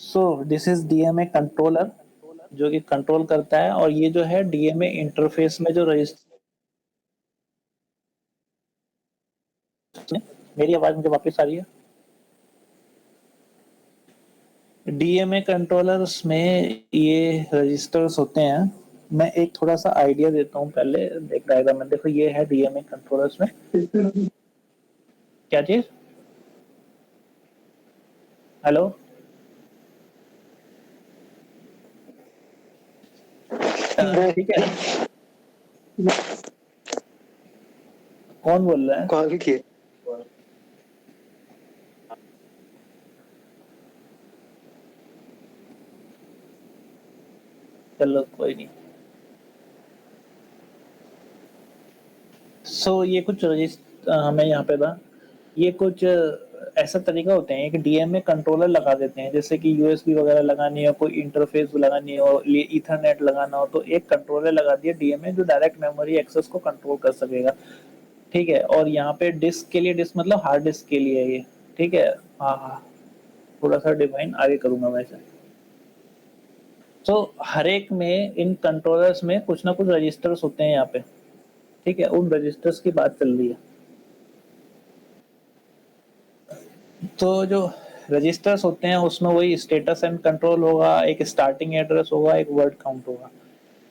So this is DMA controller, जो कि कंट्रोल करता है, और ये जो है डीएमए इंटरफेस में जो रजिस्टर। मेरी आवाज मुझे वापस आ रही है? डीएमए कंट्रोलर्स में ये रजिस्टर्स होते हैं। मैं एक थोड़ा सा आइडिया देता हूँ पहले, देख डायग्राम में देखो, ये है डीएमए कंट्रोलर्स में क्या चीज। हेलो, ठीक है? कौन बोल रहा है? कॉल किए। चलो कोई नहीं। सो ये कुछ हमें यहाँ पे था, ये कुछ ऐसा तरीका होते हैं कि डीएमए कंट्रोलर लगा देते हैं, जैसे कि यूएसबी वगैरह लगानी हो, कोई इंटरफेस लगानी हो, ईथरनेट लगाना हो, तो एक कंट्रोलर लगा दिया डीएमए जो डायरेक्ट मेमोरी एक्सेस को कंट्रोल कर सकेगा, ठीक है? और यहाँ पे डिस्क के लिए, डिस्क मतलब हार्ड डिस्क के लिए है ये, ठीक है? हाँ हाँ, थोड़ा सा डिफाइन आगे करूंगा वैसे। तो हर एक में इन कंट्रोलर्स में कुछ ना कुछ रजिस्टर्स होते हैं यहाँ पे, ठीक है? उन रजिस्टर्स की बात चल रही है। तो जो रजिस्टर्स होते हैं उसमें वही स्टेटस एंड कंट्रोल होगा, एक स्टार्टिंग एड्रेस होगा, एक वर्ड काउंट होगा।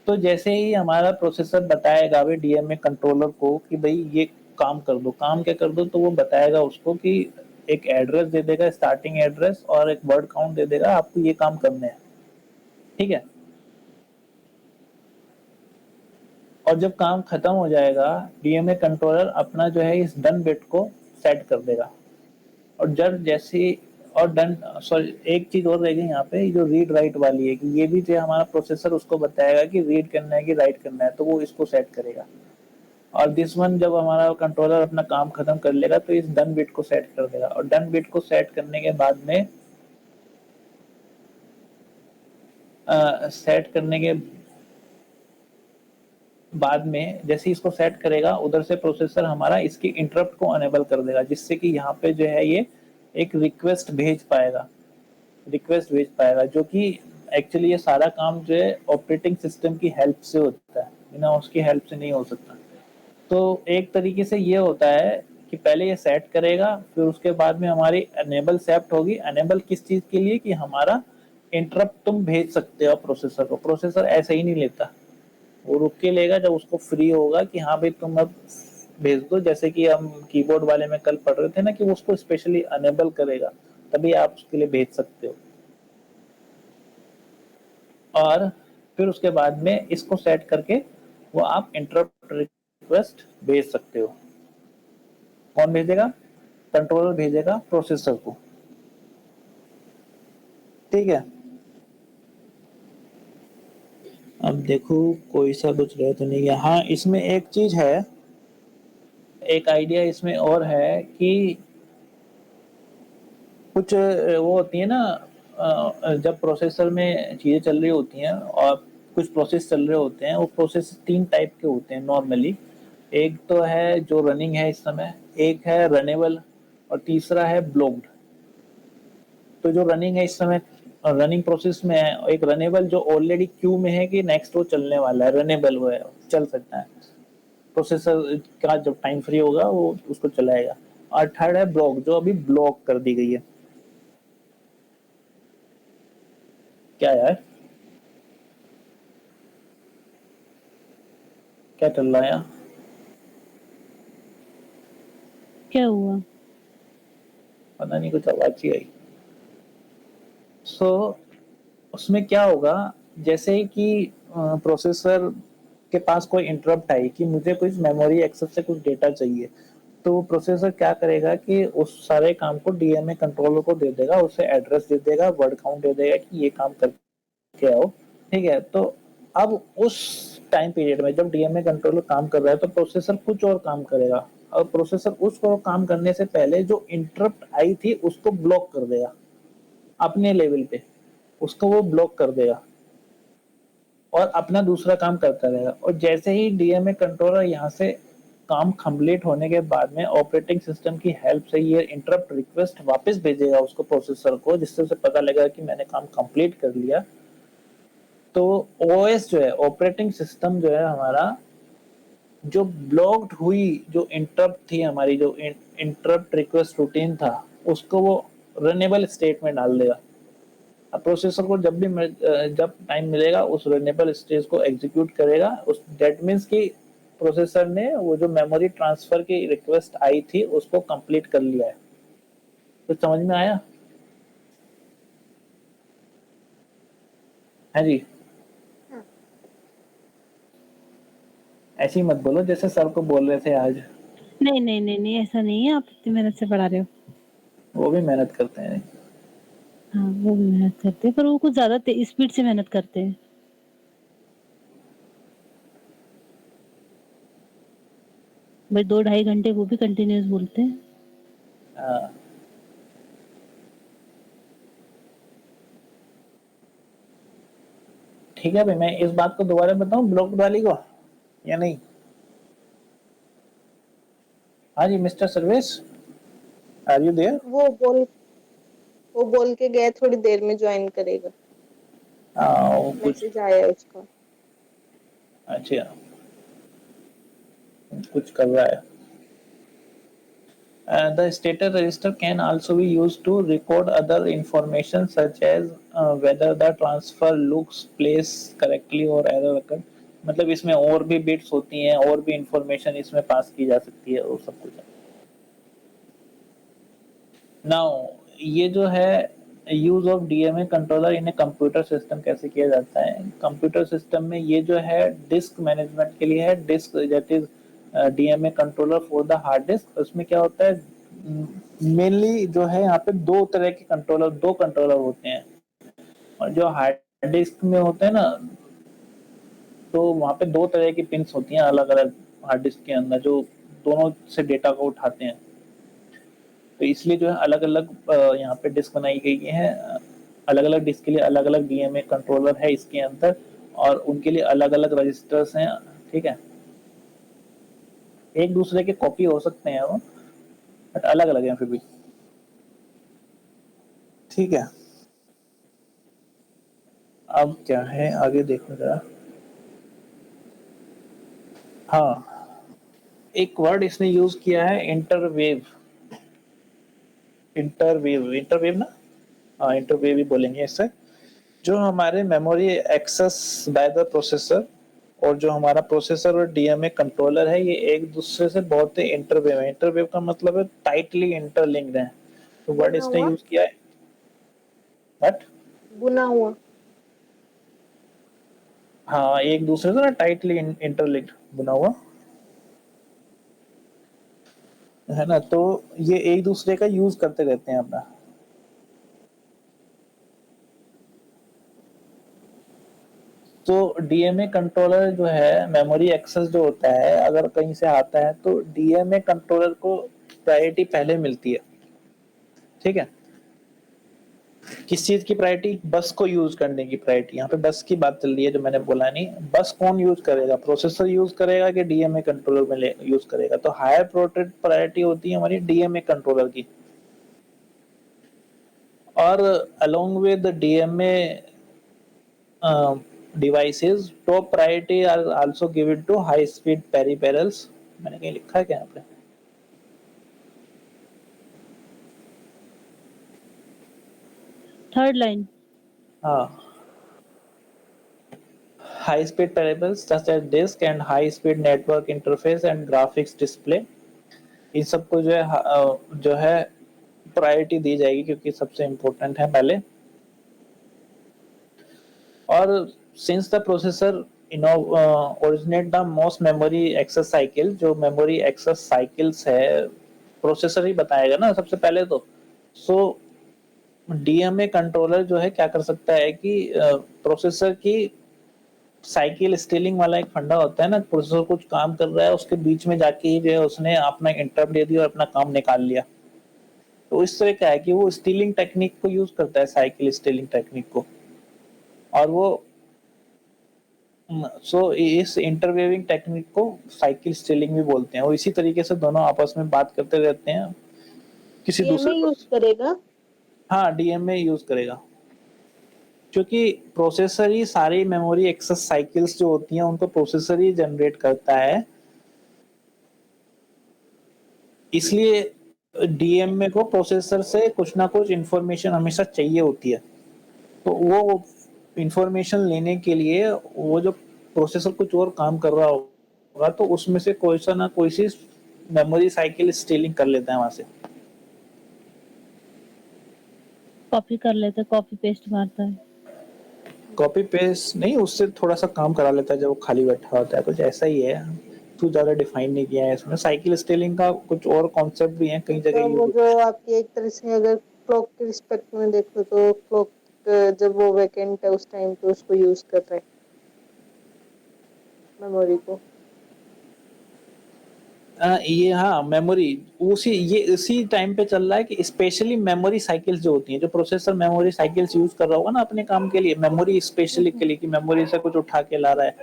तो जैसे ही हमारा प्रोसेसर बताएगा भाई डीएमए कंट्रोलर को कि भाई ये काम कर दो, काम क्या कर दो, तो वो बताएगा उसको कि एक एड्रेस दे देगा, स्टार्टिंग एड्रेस, और एक वर्ड काउंट दे देगा, आपको ये काम करने हैं, ठीक है? और जब काम खत्म हो जाएगा, डीएमए कंट्रोलर अपना जो है इस डन बिट को सेट कर देगा, और जब जैसे और डन, सॉरी एक चीज और रह गई यहाँ पे, जो रीड राइट वाली है कि ये भी जो हमारा प्रोसेसर उसको बताएगा कि रीड करना है कि राइट करना है, तो वो इसको सेट करेगा। और दिस वन जब हमारा कंट्रोलर अपना काम खत्म कर लेगा तो इस डन बिट को सेट कर देगा, और डन बिट को सेट करने के बाद में सेट करने के बाद में जैसे इसको सेट करेगा उधर से प्रोसेसर हमारा इसकी इंटरप्ट को अनेबल कर देगा, जिससे कि यहाँ पे जो है ये एक रिक्वेस्ट भेज पाएगा, जो कि एक्चुअली ये सारा काम जो है ऑपरेटिंग सिस्टम की हेल्प से होता है, बिना उसकी हेल्प से नहीं हो सकता। तो एक तरीके से ये होता है कि पहले ये सेट करेगा, फिर उसके बाद में हमारी अनेबल सेट होगी। अनेबल किस चीज के लिए? कि हमारा इंटरप्ट तुम भेज सकते हो प्रोसेसर को। प्रोसेसर ऐसे ही नहीं लेता, वो रुक के लेगा जब उसको फ्री होगा कि हाँ भाई तुम अब भेज दो। जैसे कि हम कीबोर्ड वाले में कल पढ़ रहे थे ना कि वो उसको स्पेशली अनेबल करेगा, तभी आप उसके लिए भेज सकते हो। और फिर उसके बाद में इसको सेट करके वो आप इंटरप्ट रिक्वेस्ट भेज सकते हो। कौन भेजेगा? कंट्रोलर भेजेगा प्रोसेसर को, ठीक है। अब देखो कोई सा कुछ रह तो नहीं गया। हाँ, इसमें एक चीज है, एक आइडिया इसमें और है कि कुछ वो होती है ना, जब प्रोसेसर में चीजें चल रही होती हैं और कुछ प्रोसेस चल रहे होते हैं, वो प्रोसेस 3 टाइप के होते हैं नॉर्मली। एक तो है जो रनिंग है इस समय, एक है रनेबल, और तीसरा है ब्लॉक्ड। तो जो रनिंग है इस समय, रनिंग प्रोसेस में है, एक रनेबल जो ऑलरेडी क्यू में है कि नेक्स्ट वो चलने वाला है, रनेबल वो है, चल सकता है। प्रोसेसर का जब टाइम फ्री होगा वो उसको चलाएगा। और थर्ड है ब्लॉक, जो अभी ब्लॉक कर दी गई है। क्या यार, क्या चल रहा है यार? क्या हुआ? पता नहीं, कुछ आवाज ही आई। सो उसमें क्या होगा, जैसे ही कि प्रोसेसर के पास कोई इंटरप्ट आई कि मुझे कुछ मेमोरी एक्सेस से कुछ डेटा चाहिए, तो प्रोसेसर क्या करेगा कि उस सारे काम को डीएमए कंट्रोलर को दे देगा, उसे एड्रेस दे देगा, वर्ड काउंट दे देगा कि ये काम करके आओ, ठीक है। तो अब उस टाइम पीरियड में जब डीएमए कंट्रोलर काम कर रहा है तो प्रोसेसर कुछ और काम करेगा, और प्रोसेसर उस काम करने से पहले जो इंटरप्ट आई थी उसको ब्लॉक कर देगा अपने लेवल पे, उसको वो ब्लॉक कर देगा और अपना दूसरा काम करता रहेगा। और जैसे ही डीएमए कंट्रोलर यहाँ से काम कंप्लीट होने के बाद में ऑपरेटिंग सिस्टम की हेल्प से ये इंटरप्ट रिक्वेस्ट वापस भेजेगा उसको प्रोसेसर को, जिससे उसे पता लगेगा कि मैंने काम कंप्लीट कर लिया। तो ओएस जो है, ऑपरेटिंग सिस्टम जो है हमारा, जो ब्लॉक्ड हुई जो इंटरप्ट थी हमारी, जो इंटरप्ट रिक्वेस्ट रूटीन था, उसको वो रनेबल स्टेट में डाल देगा। अब प्रोसेसर को जब टाइम मिलेगा उस रनेबल स्टेज को एग्जीक्यूट करेगा। उस दैट मीन्स कि प्रोसेसर ने वो जो मेमोरी ट्रांसफर की रिक्वेस्ट आई थी उसको कंप्लीट कर लिया है। तो समझ में आया? हाँ जी। हाँ। ऐसे ही मत बोलो जैसे सर को बोल रहे थे आज। नहीं नहीं नहीं नहीं, ऐसा नहीं है, आप इतनी मेहनत से पढ़ा रहे हो। वो भी मेहनत करते हैं। हाँ, वो भी मेहनत करते हैं, पर वो कुछ ज्यादा स्पीड से मेहनत करते हैं। भाई 2-2.5 घंटे वो भी कंटिन्यूस बोलते हैं। हाँ। ठीक है भाई, मैं इस बात को दोबारा बताऊं ब्लॉक वाली को या नहीं? हाँ जी mister Sarvesh, are you there? वो बोल के गया थोड़ी देर में ज्वाइन करेगा, वो कुछ, मैसेज आया है उसका। अच्छा कुछ कर रहा है। The status register can also be used to record other information such as whether the transfer looks placed correctly or error occurred। मतलब इसमें और भी बिट्स होती हैं, और भी इंफॉर्मेशन इसमें पास की जा सकती है और सब कुछ। नाउ ये जो है use of DMA controller in a computer system कैसे किया जाता है? कंप्यूटर सिस्टम में ये जो है डिस्क मैनेजमेंट के लिए है। Disk that is DMA controller for the hard disk. उसमें क्या होता है, मेनली जो है यहाँ पे दो कंट्रोलर होते हैं, और जो हार्ड डिस्क में होते हैं ना, तो वहाँ पे दो तरह की पिंस होती हैं अलग अलग हार्ड डिस्क के अंदर, जो दोनों से डेटा को उठाते हैं। तो इसलिए जो है अलग अलग यहाँ पे डिस्क बनाई गई है, अलग अलग डिस्क के लिए अलग अलग डीएमए कंट्रोलर है इसके अंदर, और उनके लिए अलग अलग रजिस्टर्स हैं। ठीक है, एक दूसरे के कॉपी हो सकते हैं वो, बट अलग अलग हैं फिर भी। ठीक है, अब क्या है आगे देखो जरा। हाँ, एक वर्ड इसने यूज किया है, इंटरवेव। इंटरवेव ना, हाँ इंटरवेव ही बोलेंगे इससे। जो हमारे memory access by the processor और जो हमारा प्रोसेसर और डीएमए कंट्रोलर है, ये एक दूसरे से बहुत ही इंटरवेव है। इंटरवेव का मतलब है टाइटली इंटरलिंक्ड है। तो वर्ड बुना इसने हुआ, यूज किया है बट, बुना हुआ। हाँ एक दूसरे से ना टाइटली इंटरलिंक्ड, बुना हुआ है ना। तो ये एक दूसरे का यूज करते रहते हैं अपना। तो डीएमए कंट्रोलर जो है, मेमोरी एक्सेस जो होता है, अगर कहीं से आता है तो डीएमए कंट्रोलर को प्रायोरिटी पहले मिलती है। ठीक है, किस चीज की प्रायोरिटी? बस को यूज करने की प्रायोरिटी। यहाँ पे बस की बात चल रही है, जो मैंने बोला नहीं। बस कौन यूज करेगा? प्रोसेसर यूज करेगा कि डीएमए कंट्रोलर में यूज करेगा? तो हायर प्रायोरिटी होती है हमारी डीएमए कंट्रोलर की। और along with DMA devices, top priority are also given to high speed peripherals। मैंने कहीं लिखा है क्या यहाँ पे? Third line. हाँ, high speed peripherals such as disk and high speed network interface and graphics display, इन सबको जो है प्रायोरिटी दी जाएगी, क्योंकि सबसे इम्पोर्टेंट है पहले। और since the processor originate the most memory access cycle, जो मेमोरी एक्सेस साइकिल्स है प्रोसेसर ही बताएगा ना सबसे पहले। तो सो डीएमए कंट्रोलर जो है क्या कर सकता है कि प्रोसेसर की साइकिल स्टीलिंग वाला एक फंडा होता है ना, प्रोसेसर कुछ काम कर रहा है, उसके बीच में जाके ही जो है उसने अपना इंटरप्ट दे दिया और अपना काम निकाल लिया। तो इस तरह क्या है कि वो स्टीलिंग टेक्निक को यूज करता है, साइकिल स्टीलिंग टेक्निक को। और वो इस इंटरवेविंग टेक्निक को साइकिल स्टीलिंग भी बोलते हैं। और इसी तरीके से दोनों आपस में बात करते रहते हैं किसी दूसरे डीएमए यूज करेगा। हाँ, डीएमए यूज करेगा, क्योंकि प्रोसेसर ही सारी मेमोरी एक्सेस साइकिल्स जो होती हैं उनको प्रोसेसर ही जनरेट करता है। इसलिए डीएमए को प्रोसेसर से कुछ ना कुछ इंफॉर्मेशन हमेशा चाहिए होती है। तो वो इंफॉर्मेशन लेने के लिए वो जो प्रोसेसर कुछ और काम कर रहा होगा, तो उसमें से कोई सा ना कोई सी मेमोरी साइकिल स्टीलिंग कर लेता है वहां से। कॉपी कर लेते, कॉपी पेस्ट मारता है। कॉपी पेस्ट नहीं, उससे थोड़ा सा काम करा लेता है जब वो खाली बैठा होता है, कुछ ऐसा ही है। तू ज्यादा डिफाइन नहीं किया है इसमें। साइकिल स्टीलिंग का कुछ और कॉन्सेप्ट भी है, कई जगह तो वो यूज। जो आपकी एक तरह से अगर क्लॉक के रिस्पेक्ट में देखो तो क्लॉक जब वो वैकेंट है उस टाइम पे उसको यूज कर रहे हैं मेमोरी को। ये हाँ, मेमोरी इसी टाइम पे चल रहा है कि स्पेशली मेमोरी साइकिल्स जो होती हैं, जो प्रोसेसर मेमोरी साइकिल्स यूज कर रहा होगा ना अपने काम के लिए, मेमोरी स्पेशली के लिए, कि मेमोरी से कुछ उठा के ला रहा है,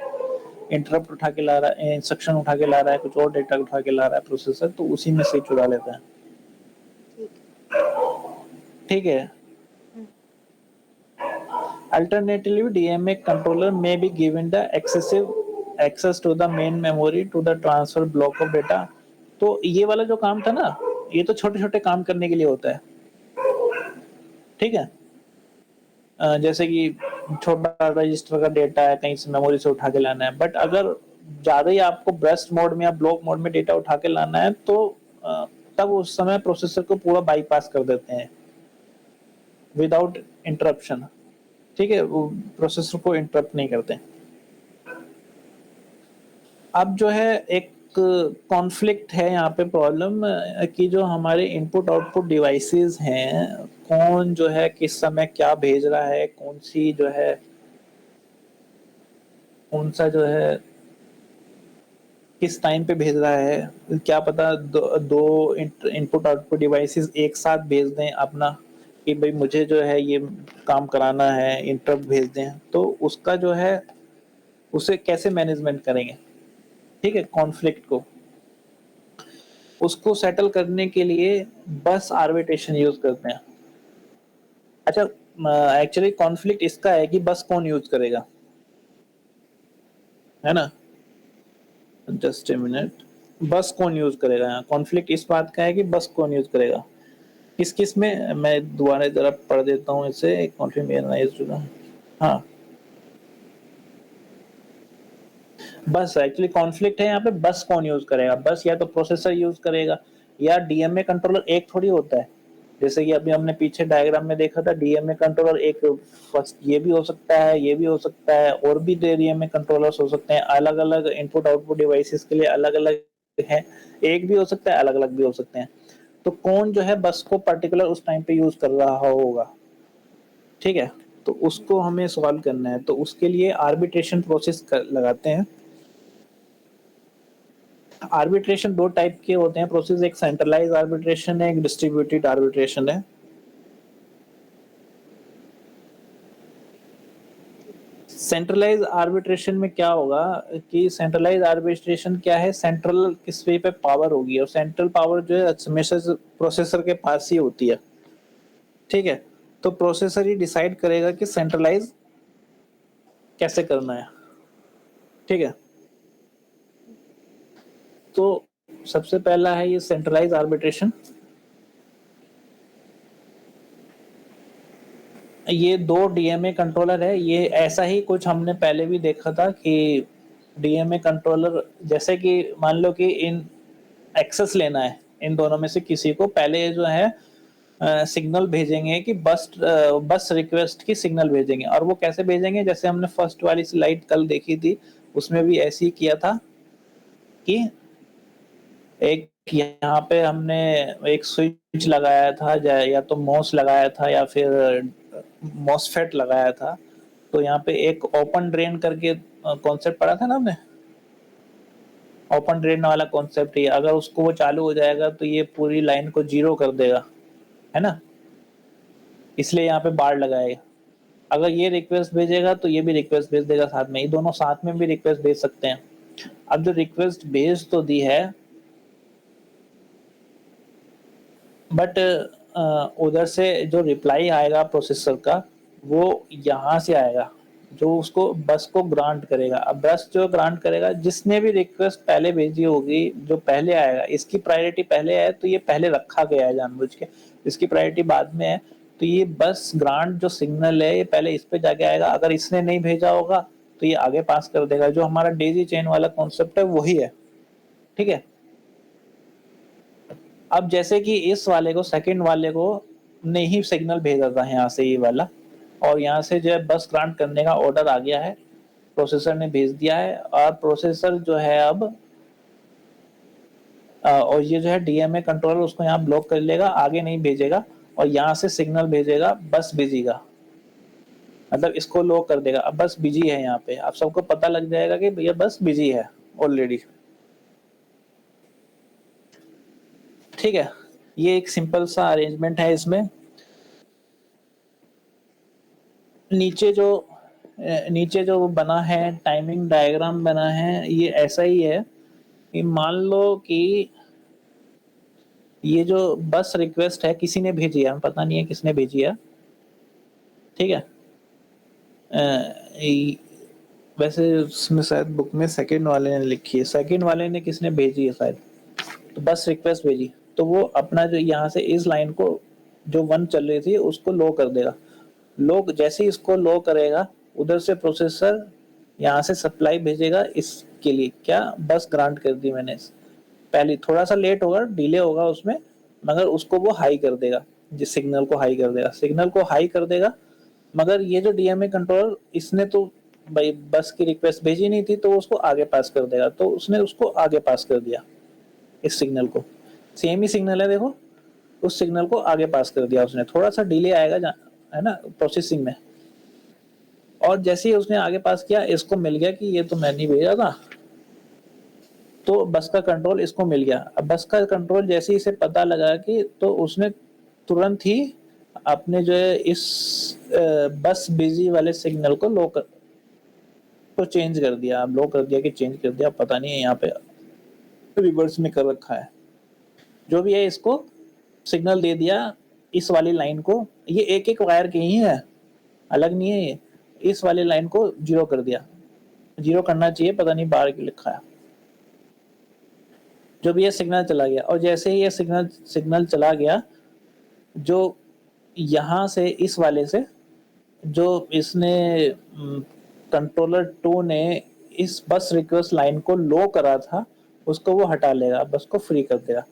इंटरप्ट उठा के ला रहा है, इंस्ट्रक्शन उठा के ला रहा है, कुछ और डेटा उठा के ला रहा है प्रोसेसर, तो उसी में से चुरा लेता है। ठीक ठीक है। है। Alternatively, DMA controller may be given the excessive access to the main memory to the transfer block of data। तो ये वाला जो काम था ना, ये तो छोटे छोटे काम करने के लिए होता है। ठीक है, जैसे कि छोटा रजिस्टर का डेटा है, कहीं से मेमोरी से उठा के लाना है। बट अगर ज्यादा ही आपको ब्रस्ट मोड में या ब्लॉक मोड में डेटा उठा के लाना है, तो तब उस समय प्रोसेसर को पूरा बाईपास कर देते हैं विदाउट इंटरप्शन। ठीक है, वो प्रोसेसर को इंटरप्ट नहीं करते। अब जो है एक कॉन्फ्लिक्ट है यहाँ पे प्रॉब्लम कि जो हमारे इनपुट आउटपुट डिवाइसेस हैं, कौन जो है किस समय क्या भेज रहा है, कौन सा जो है किस टाइम पे भेज रहा है, क्या पता दो इनपुट आउटपुट डिवाइसेस एक साथ भेज दें अपना कि भाई मुझे जो है ये काम कराना है, इंटरप्ट भेज दें, तो उसका जो है उसे कैसे मैनेजमेंट करेंगे, ठीक है, कॉन्फ्लिक्ट को। उसको सेटल करने के लिए बस आर्बिट्रेशन यूज करते हैं। अच्छा, एक्चुअली कॉन्फ्लिक्ट इसका है कि बस कौन यूज करेगा, है ना। जस्ट ए मिनट, बस कौन यूज करेगा, यहाँ कॉन्फ्लिक्ट इस बात का है कि बस कौन यूज करेगा, किस किस में। मैं दोबारा जरा पढ़ देता हूँ इसे, हाँ, बस एक्चुअली कॉन्फ्लिक्ट है यहाँ पे, बस कौन यूज करेगा। बस या तो प्रोसेसर यूज करेगा या डीएमए कंट्रोलर एक थोड़ी होता है। जैसे कि अभी हमने पीछे डायग्राम में देखा था, डीएमए कंट्रोलर एक फर्स्ट ये भी हो सकता है, ये भी हो सकता है, और भी डीएमए कंट्रोलर्स हो सकते हैं। अलग अलग इनपुट आउटपुट डिवाइसेस के लिए अलग अलग है, एक भी हो सकता है, अलग अलग भी हो सकते हैं। तो कौन जो है बस को पर्टिकुलर उस टाइम पे यूज कर रहा होगा, ठीक है, तो उसको हमें सॉल्व करना है। तो उसके लिए आर्बिट्रेशन प्रोसेस लगाते हैं। आर्बिट्रेशन दो टाइप के होते हैं प्रोसेस, एक सेंट्रलाइज आर्बिट्रेशन है, एक डिस्ट्रीब्यूटेड आर्बिट्रेशन है। सेंट्रलाइज आर्बिट्रेशन में क्या होगा कि सेंट्रलाइज आर्बिट्रेशन क्या है, सेंट्रल किस वे पे पावर होगी, और सेंट्रल पावर जो है हमेशा प्रोसेसर के पास ही होती है, ठीक है। तो प्रोसेसर ही डिसाइड करेगा कि सेंट्रलाइज कैसे करना है, ठीक है। तो सबसे पहला है ये सेंट्रलाइज आर्बिट्रेशन। ये दो डीएमए कंट्रोलर है, ये ऐसा ही कुछ हमने पहले भी देखा था कि डीएमए कंट्रोलर, जैसे कि मान लो कि इन एक्सेस लेना है, इन दोनों में से किसी को पहले जो है सिग्नल भेजेंगे कि बस रिक्वेस्ट की सिग्नल भेजेंगे। और वो कैसे भेजेंगे, जैसे हमने फर्स्ट वाली स्लाइड कल देखी थी, उसमें भी ऐसे ही किया था कि एक यहाँ पे हमने एक स्विच लगाया था, या तो मॉस लगाया था या फिर मॉसफेट लगाया था। तो यहाँ पे एक ओपन ड्रेन करके कॉन्सेप्ट पढ़ा था ना हमने, ओपन ड्रेन वाला कॉन्सेप्ट ही, अगर उसको वो चालू हो जाएगा तो ये पूरी लाइन को जीरो कर देगा, है ना, इसलिए यहाँ पे बार लगाएगा। अगर ये रिक्वेस्ट भेजेगा तो ये भी रिक्वेस्ट भेज देगा साथ में, ये दोनों साथ में भी रिक्वेस्ट भेज सकते हैं। अब जो रिक्वेस्ट भेज तो दी है, बट उधर से जो रिप्लाई आएगा प्रोसेसर का वो यहाँ से आएगा, जो उसको बस को ग्रांट करेगा। अब बस जो ग्रांट करेगा, जिसने भी रिक्वेस्ट पहले भेजी होगी, जो पहले आएगा, इसकी प्रायोरिटी पहले है तो ये पहले रखा गया है जानबूझ के, इसकी प्रायोरिटी बाद में है। तो ये बस ग्रांट जो सिग्नल है ये पहले इस पे जाके आएगा, अगर इसने नहीं भेजा होगा तो ये आगे पास कर देगा। जो हमारा डेजी चेन वाला कॉन्सेप्ट है वही है, ठीक है। अब जैसे कि इस वाले को, सेकंड वाले को नहीं सिग्नल भेजा था यहाँ से ये वाला, और यहाँ से जो है बस ग्रांट करने का ऑर्डर आ गया है, प्रोसेसर ने भेज दिया है, और प्रोसेसर जो है अब और ये जो है डीएमए कंट्रोलर उसको यहाँ ब्लॉक कर लेगा, आगे नहीं भेजेगा, और यहाँ से सिग्नल भेजेगा बस बिजी का, मतलब इसको लो कर देगा। अब बस बिजी है, यहाँ पे आप सबको पता लग जाएगा कि भैया बस बिजी है ऑलरेडी, ठीक है। ये एक सिंपल सा अरेंजमेंट है। इसमें नीचे जो बना है, टाइमिंग डायग्राम बना है, ये ऐसा ही है कि मान लो कि ये जो बस रिक्वेस्ट है किसी ने भेजी है, पता नहीं है किसने भेजी है, ठीक है। वैसे उसमें शायद बुक में सेकंड वाले ने लिखी है, सेकंड वाले ने किसने भेजी है शायद, तो बस रिक्वेस्ट भेजी, तो वो अपना जो यहाँ से इस लाइन को जो 1 चल रही थी उसको लो कर देगा। लो जैसे ही इसको लो करेगा, उधर से प्रोसेसर यहाँ से सप्लाई भेजेगा इसके लिए, क्या बस ग्रांट कर दी मैंने, पहले थोड़ा सा लेट होगा, डिले होगा उसमें, मगर उसको वो हाई कर देगा, जिस सिग्नल को हाई कर देगा, सिग्नल को हाई कर देगा। मगर ये जो डीएमए कंट्रोलर, इसने तो भाई बस की रिक्वेस्ट भेजी नहीं थी तो उसको आगे पास कर देगा, तो उसने उसको आगे पास कर दिया इस सिग्नल को। सेम ही सिग्नल है देखो, उस सिग्नल को आगे पास कर दिया उसने, थोड़ा सा डिले आएगा है ना प्रोसेसिंग में। और जैसे ही उसने आगे पास किया, इसको मिल गया कि ये तो मैं नहीं भेजा था, तो बस का कंट्रोल इसको मिल गया। अब बस का कंट्रोल जैसे ही इसे पता लगा कि, तो उसने तुरंत ही अपने जो है इस बस बिजी वाले सिग्नल को लो कर तो चेंज कर दिया। अब लो कर दिया कि चेंज कर दिया पता नहीं है, यहाँ पे रिवर्स में कर रखा है। जो भी है इसको सिग्नल दे दिया इस वाली लाइन को, ये एक एक वायर की ही है, अलग नहीं है ये। इस वाली लाइन को जीरो कर दिया, जीरो करना चाहिए, पता नहीं बाहर क्यों लिखा है। जो भी ये सिग्नल चला गया, और जैसे ही ये सिग्नल चला गया, जो यहाँ से इस वाले से जो इसने कंट्रोलर 2 ने इस बस रिक्वेस्ट लाइन को लो करा था, उसको वो हटा लेगा, बस को फ्री कर देगा,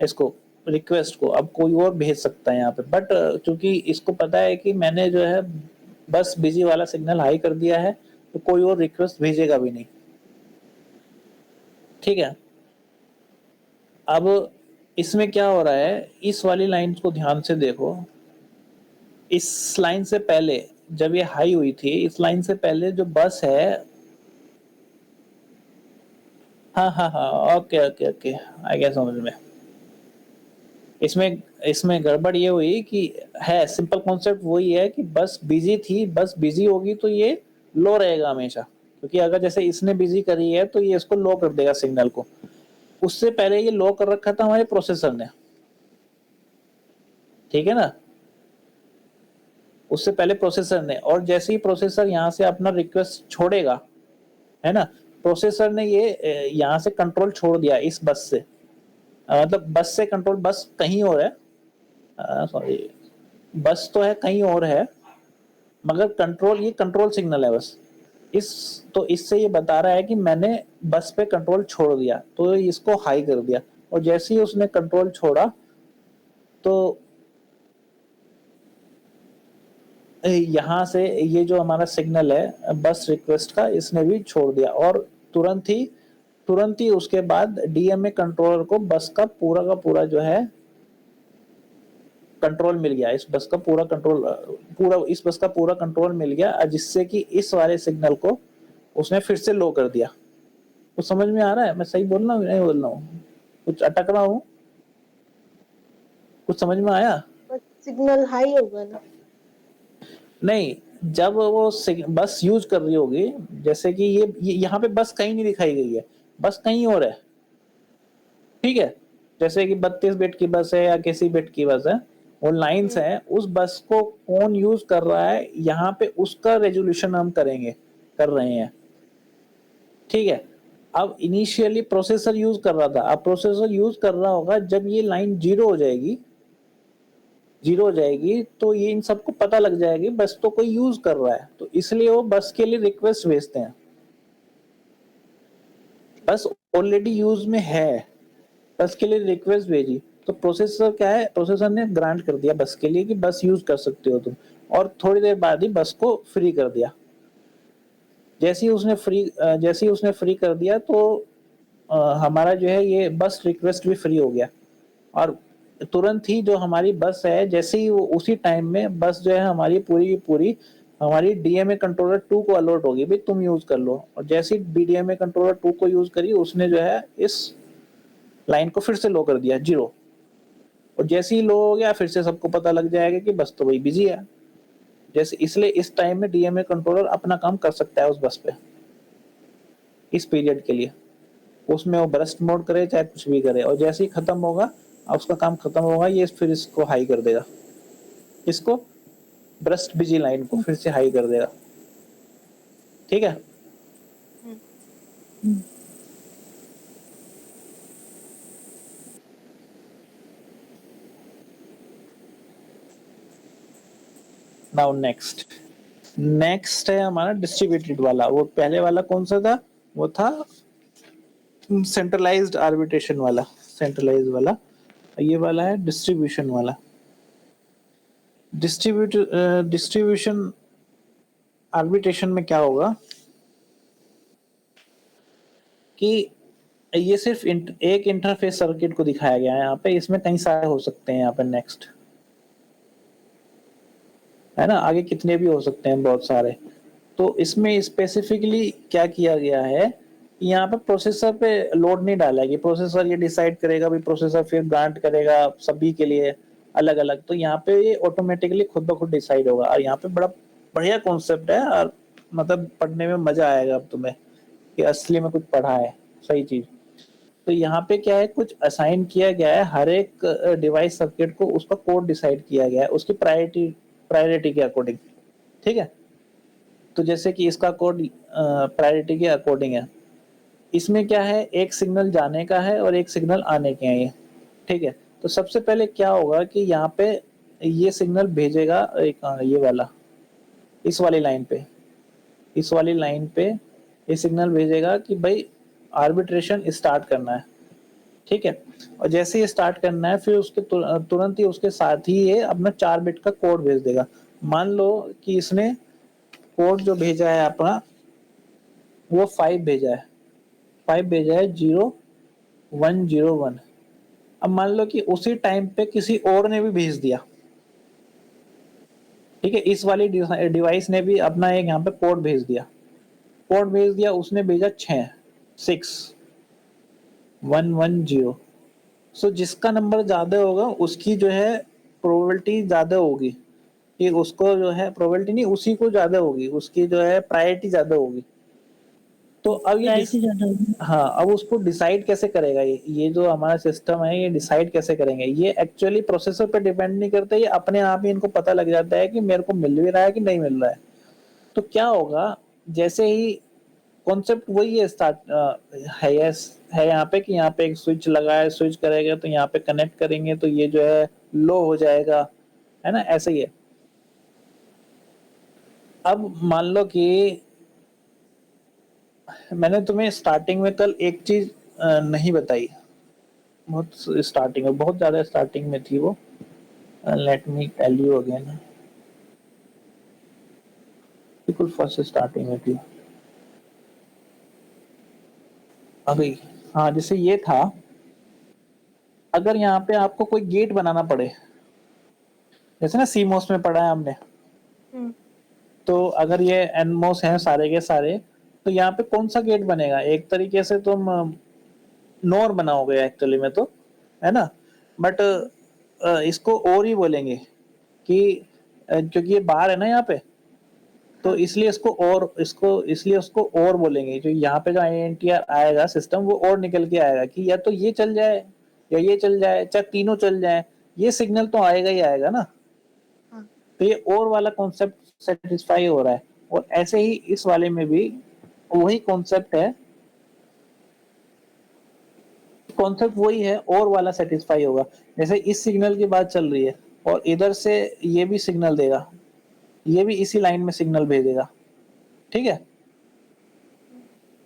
इसको रिक्वेस्ट को। अब कोई और भेज सकता है यहाँ पे, बट चूंकि इसको पता है कि मैंने जो है बस बिजी वाला सिग्नल हाई कर दिया है, तो कोई और रिक्वेस्ट भेजेगा भी नहीं। ठीक है, अब इसमें क्या हो रहा है, इस वाली लाइन को ध्यान से देखो। इस लाइन से पहले जब ये हाई हुई थी, इस लाइन से पहले जो बस है, हाँ, ओके ओके ओके, आ गया समझ में। इसमें गड़बड़ ये हुई कि है सिंपल कॉन्सेप्ट वही है कि बस बिजी थी, बस बिजी होगी तो ये लो रहेगा हमेशा, क्योंकि अगर जैसे इसने बिजी करी है तो ये इसको लो कर देगा सिग्नल को। उससे पहले ये लो कर रखा था हमारे प्रोसेसर ने, ठीक है ना, उससे पहले प्रोसेसर ने। और जैसे ही प्रोसेसर यहाँ से अपना रिक्वेस्ट छोड़ेगा, है ना, प्रोसेसर ने ये यहाँ से कंट्रोल छोड़ दिया इस बस से, मतलब बस से कंट्रोल, बस कहीं और है, सॉरी, बस तो है कहीं और है, मगर कंट्रोल, ये कंट्रोल सिग्नल है बस। तो इससे ये बता रहा है कि मैंने बस पे कंट्रोल छोड़ दिया, तो इसको हाई कर दिया। और जैसे ही उसने कंट्रोल छोड़ा, तो यहाँ से ये जो हमारा सिग्नल है बस रिक्वेस्ट का, इसने भी छोड़ दिया, और तुरंत ही उसके बाद डीएमए कंट्रोलर को बस का पूरा जो है कंट्रोल मिल गया, इस बस का पूरा कंट्रोल मिल गया, जिससे कि इस वाले सिग्नल को उसने फिर से लो कर दिया। तो समझ में आ रहा है मैं सही बोल रहा हूँ नहीं बोल रहा हूँ, कुछ अटक रहा हूँ, कुछ समझ में आया? सिग्नल हाई होगा ना? नहीं, जब वो बस यूज कर रही होगी, जैसे कि ये यहाँ पे बस कहीं नहीं दिखाई गई है, बस कहीं और है, ठीक है, जैसे कि 32 बिट की बस है या किसी बिट की बस है, वो लाइंस है, उस बस को कौन यूज कर रहा है यहाँ पे, उसका रेजोल्यूशन हम कर रहे हैं, ठीक है। अब इनिशियली प्रोसेसर यूज कर रहा था, अब प्रोसेसर यूज कर रहा होगा, जब ये लाइन जीरो हो जाएगी तो ये इन सबको पता लग जाएगी बस तो कोई यूज कर रहा है, तो इसलिए वो बस के लिए रिक्वेस्ट भेजते हैं। बस ऑलरेडी यूज में है, बस के लिए रिक्वेस्ट भेजी, तो प्रोसेसर क्या है, प्रोसेसर ने ग्रांट कर दिया बस के लिए कि बस यूज कर सकते हो तुम, और थोड़ी देर बाद ही बस को फ्री कर दिया। जैसे ही उसने फ्री कर दिया, तो हमारा जो है ये बस रिक्वेस्ट भी फ्री हो गया, और तुरंत ही जो हमारी बस है, जैसे ही वो उसी टाइम में बस जो है हमारी पूरी की पूरी हमारी डीएमए कंट्रोलर 2 को अलर्ट होगी, भाई तुम यूज कर लो। और जैसे ही डीएमए कंट्रोलर 2 को यूज करी, उसने जो है इस लाइन को फिर से लो कर दिया, जीरो। और जैसे ही लो हो गया, फिर से सबको पता लग जाएगा कि बस तो वही बिजी है, जैसे, इसलिए इस टाइम में डीएमए कंट्रोलर अपना काम कर सकता है उस बस पे इस पीरियड के लिए, उसमें वो बरस्ट मोड करे चाहे कुछ भी करे, और जैसे ही खत्म होगा, उसका काम खत्म होगा, ये फिर इसको हाई कर देगा, इसको ब्रस्ट बिजी लाइन को फिर से हाई कर देगा, ठीक है। नाउ नेक्स्ट है हमारा डिस्ट्रीब्यूटेड वाला। वो पहले वाला कौन सा था, वो था सेंट्रलाइज्ड आर्बिट्रेशन वाला, सेंट्रलाइज्ड वाला, ये वाला है डिस्ट्रीब्यूशन वाला। डिस्ट्रीब्यूशन आर्बिट्रेशन में क्या होगा कि ये सिर्फ एक इंटरफेस सर्किट को दिखाया गया है यहाँ पे, इसमें कई सारे हो सकते हैं यहाँ पे नेक्स्ट, है ना, आगे कितने भी हो सकते हैं, बहुत सारे। तो इसमें स्पेसिफिकली क्या किया गया है, यहाँ पे प्रोसेसर पे लोड नहीं डाला है कि प्रोसेसर ये डिसाइड करेगा, भी प्रोसेसर फिर ग्रांट करेगा सभी के लिए अलग अलग। तो यहाँ पे ये ऑटोमेटिकली खुद ब खुद डिसाइड होगा। और यहाँ पे बड़ा बढ़िया कॉन्सेप्ट है, और मतलब पढ़ने में मजा आएगा अब तुम्हें कि असली में कुछ पढ़ा है, सही चीज। तो यहाँ पे क्या है, कुछ असाइन किया गया है, हर एक डिवाइस सर्किट को उसका कोड डिसाइड किया गया है उसकी प्रायोरिटी के अकॉर्डिंग, ठीक है। तो जैसे कि इसका कोड प्रायोरिटी के अकॉर्डिंग है। इसमें क्या है, एक सिग्नल जाने का है और एक सिग्नल आने के हैं ये, ठीक है। तो सबसे पहले क्या होगा कि यहाँ पे ये सिग्नल भेजेगा एक ये वाला, इस वाली लाइन पे, इस वाली लाइन पे ये सिग्नल भेजेगा कि भाई आर्बिट्रेशन स्टार्ट करना है, ठीक है। और जैसे ये स्टार्ट करना है, फिर उसके तुरंत ही उसके साथ ही ये अपना 4 बिट का कोड भेज देगा। मान लो कि इसने कोड जो भेजा है अपना वो 5 भेजा है, 5 भेजा है 0101। अब मान लो कि उसी टाइम पे किसी और ने भी भेज दिया, ठीक है, इस वाली डिवाइस ने भी अपना एक यहाँ पे कोड भेज दिया, कोड भेज दिया, उसने भेजा 6110। सो जिसका नंबर ज्यादा होगा उसकी जो है प्रोबेबिलिटी ज्यादा होगी कि उसको जो है प्रोबेबिलिटी नहीं, उसी को ज्यादा होगी, उसकी जो है प्रायोरिटी ज्यादा होगी। तो अब ये प्रायोरिटी ज्यादा होगी। हाँ, अब उसको डिसाइड कैसे करेगा, ये जो हमारा सिस्टम है ये डिसाइड कैसे करेंगे, ये एक्चुअली प्रोसेसर पे डिपेंड नहीं करता, ये अपने आप ही इनको पता लग जाता है कि मेरे को मिल भी रहा है कि नहीं मिल रहा है। तो क्या होगा, जैसे ही कॉन्सेप्ट वही है, स्टार्ट है यहाँ पे कि यहाँ पे एक स्विच लगा है, स्विच करेगा तो यहाँ पे कनेक्ट करेंगे तो ये जो है लो हो जाएगा, है ना, ऐसे ही है। अब मान लो कि मैंने तुम्हें स्टार्टिंग में कल एक चीज नहीं बताई, बहुत स्टार्टिंग में, बहुत ज्यादा स्टार्टिंग में थी वो। Let me tell you again, बिल्कुल फर्स्ट स्टार्टिंग में थी अभी। हाँ, जैसे ये था, अगर यहाँ पे आपको कोई गेट बनाना पड़े, जैसे ना सीमोस में पढ़ा है हमने, तो अगर ये एनमोस हैं सारे के सारे, तो यहाँ पे कौन सा गेट बनेगा, एक तरीके से तुम नोर बनाओगे एक्चुअली में, तो है ना, बट इसको और ही बोलेंगे कि क्योंकि ये बार है ना यहाँ पे, तो इसलिए इसको और, इसको इसलिए उसको और बोलेंगे। जो यहाँ पे जो आईएनटीआर आएगा सिस्टम, वो और निकल के आएगा कि या तो ये चल जाए या ये चल जाए, चाहे तीनों चल जाए, ये सिग्नल तो आएगा ही आएगा ना। तो ये और वाला कॉन्सेप्ट सेटिस्फाई हो रहा है, और ऐसे ही इस वाले में भी वही कॉन्सेप्ट है, कॉन्सेप्ट वही है, और वाला सेटिस्फाई होगा। जैसे इस सिग्नल की बात चल रही है और इधर से ये भी सिग्नल देगा, ये भी इसी लाइन में सिग्नल भेजेगा, ठीक है।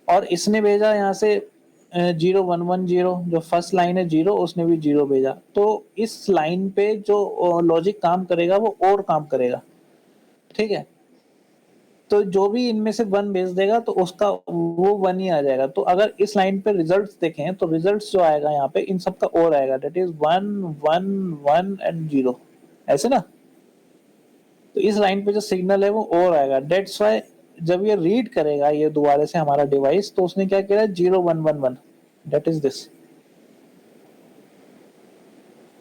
और इसने भेजा यहाँ से 0110, जो फर्स्ट लाइन है 0, उसने भी 0 भेजा। तो इस लाइन पे जो लॉजिक काम करेगा वो और काम करेगा, ठीक है। तो जो भी इनमें से 1 भेज देगा तो उसका वो 1 ही आ जाएगा। तो अगर इस लाइन पे रिजल्ट्स देखें तो रिजल्ट्स जो आएगा यहाँ पे इन सब का और आएगा, दैट इज 1 1 1 एंड 0, ऐसे ना। तो इस लाइन पे जो सिग्नल है वो और आएगा, दैट्स व्हाई जब ये रीड करेगा ये दोबारा से हमारा डिवाइस, तो उसने क्या किया, 0111, दैट इज दिस।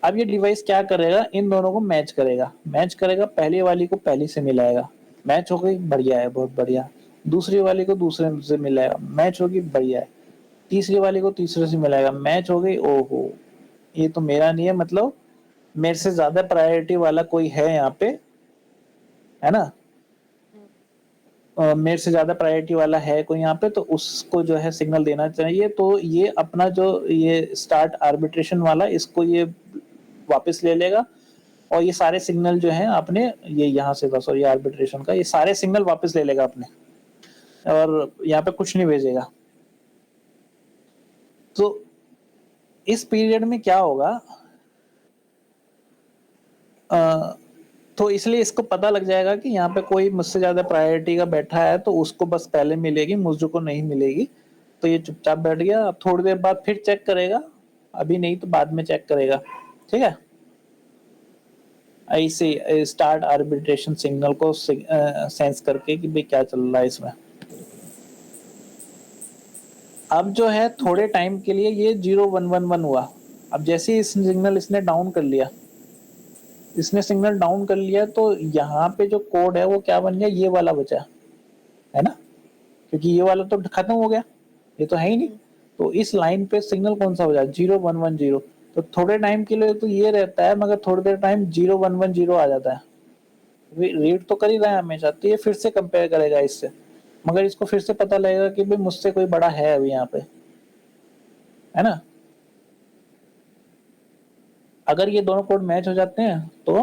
अब ये डिवाइस क्या करेगा, इन दोनों को मैच करेगा, मैच करेगा, पहली वाली को पहली से मिलाएगा, मैच हो गई, बढ़िया है, बहुत बढ़िया। दूसरी वाली को दूसरे से मिलाएगा, मैच होगी, बढ़िया है। तीसरी वाली को तीसरे से मिलाएगा, मैच हो गई, ओहो ये तो मेरा नहीं है, मतलब मेरे से ज्यादा प्रायोरिटी वाला कोई है यहाँ पे, है ना। मेरे से ज्यादा प्रायोरिटी वाला है कोई यहाँ पे, तो उसको जो है सिग्नल देना चाहिए। तो ये अपना जो ये स्टार्ट आर्बिट्रेशन वाला, इसको ये वापस ले लेगा, और ये सारे सिग्नल जो हैं आपने ये यहाँ से, बस, और ये आर्बिट्रेशन का ये सारे सिग्नल वापस ले लेगा अपने, और यहाँ पे कुछ नहीं भेजेगा। तो इस पीरियड में क्या होगा, तो इसलिए इसको पता लग जाएगा कि यहाँ पे कोई मुझसे ज्यादा प्रायोरिटी का बैठा है तो उसको बस पहले मिलेगी, मुझको नहीं मिलेगी। तो ये चुपचाप बैठ गया। अब थोड़ी देर बाद फिर चेक करेगा, अभी नहीं तो बाद में चेक करेगा। ठीक है, ऐसे स्टार्ट आर्बिट्रेशन सिग्नल को सेंस करके कि भाई क्या चल रहा है इसमें। अब जो है थोड़े टाइम के लिए ये 0111 हुआ। अब जैसे ही सिग्नल इसने डाउन कर लिया, इसने सिग्नल डाउन कर लिया तो यहाँ पे जो कोड है वो क्या बन गया, ये वाला बचा है ना, क्योंकि ये वाला तो खत्म हो गया, ये तो है ही नहीं। तो इस लाइन पे सिग्नल कौन सा हो जाए, 0110। तो थोड़े टाइम के लिए तो ये रहता है, मगर थोड़ी देर टाइम 0110 आ जाता है। रीड तो कर ही रहा है हमेशा, तो ये फिर से कंपेयर करेगा इससे, मगर इसको फिर से पता लगेगा कि भाई मुझसे कोई बड़ा है अभी यहाँ पे, है ना। अगर ये दोनों कोड मैच हो जाते हैं तो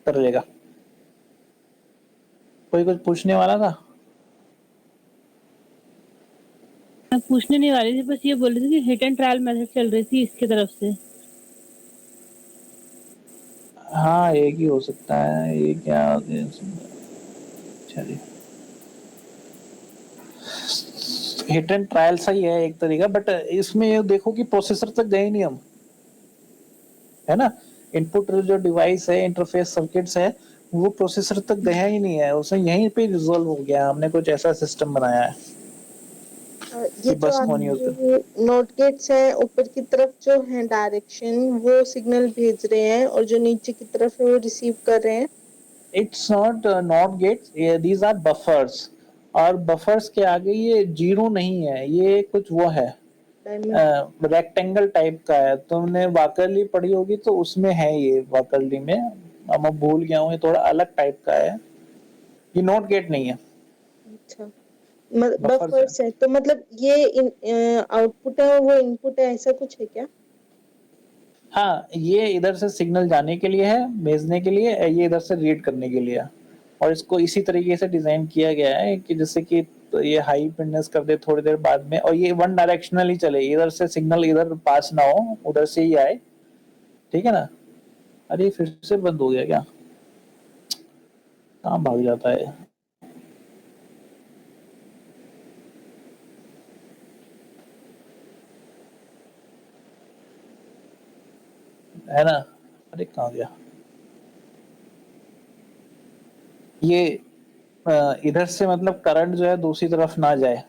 कर लेगा। कोई कुछ पूछने वाला था? मैं पूछने नहीं वाली थी, बस ये बोल रही थी कि हिट एंड ट्रायल मेथड चल रही थी इसकी तरफ से। हाँ, एक ही हो सकता है। ये क्या, चलिए हिट एंड ट्रायल सही है एक तरीका, बट इसमें ये देखो कि प्रोसेसर तक गए नहीं हम, है ना। इनपुट जो डिवाइस है, इंटरफेस सर्किट्स है, वो प्रोसेसर तक गया ही नहीं है, उसने यहीं पे रिजॉल्व हो गया। हमने कुछ ऐसा सिस्टम बनाया है ये बस जो फोन यूज कर। आपके नोट गेट्स है ऊपर की तरफ जो है डायरेक्शन, वो सिग्नल भेज रहे हैं, और जो नीचे की तरफ है वो रिसीव कर रहे हैं। It's not gates, these are buffers. और बफर्स के आगे ये जीरो नहीं है, ये कुछ वो है, डायमंड। रेक्टेंगल टाइप का है। तुमने वाकरली पढ़ी होगी तो उसमें है ये, वाकरली में। अब मैं भूल गया हूँ, ये थोड़ा अलग टाइप का है, ये नोट गेट नहीं है, अच्छा, बफर्स है। बफर्स है तो मतलब ये आउटपुट है वो इनपुट है, ऐसा कुछ है क्या? हाँ, ये इधर से सिग्नल जाने के लिए है, भेजने के लिए, ये इधर से रीड करने के लिए है। और इसको इसी तरीके से डिजाइन किया गया है कि जैसे कि तो ये हाई पिडनेस कर दे थोड़ी देर बाद में, और ये वन डायरेक्शनल ही चले, इधर से सिग्नल इधर पास ना हो, उधर से ही आए। ठीक है ना। अरे फिर से बंद हो गया क्या, कहाँ भाग जाता है। है ना। अरे कहाँ गया ये, इधर से मतलब करंट जो है दूसरी तरफ ना जाए।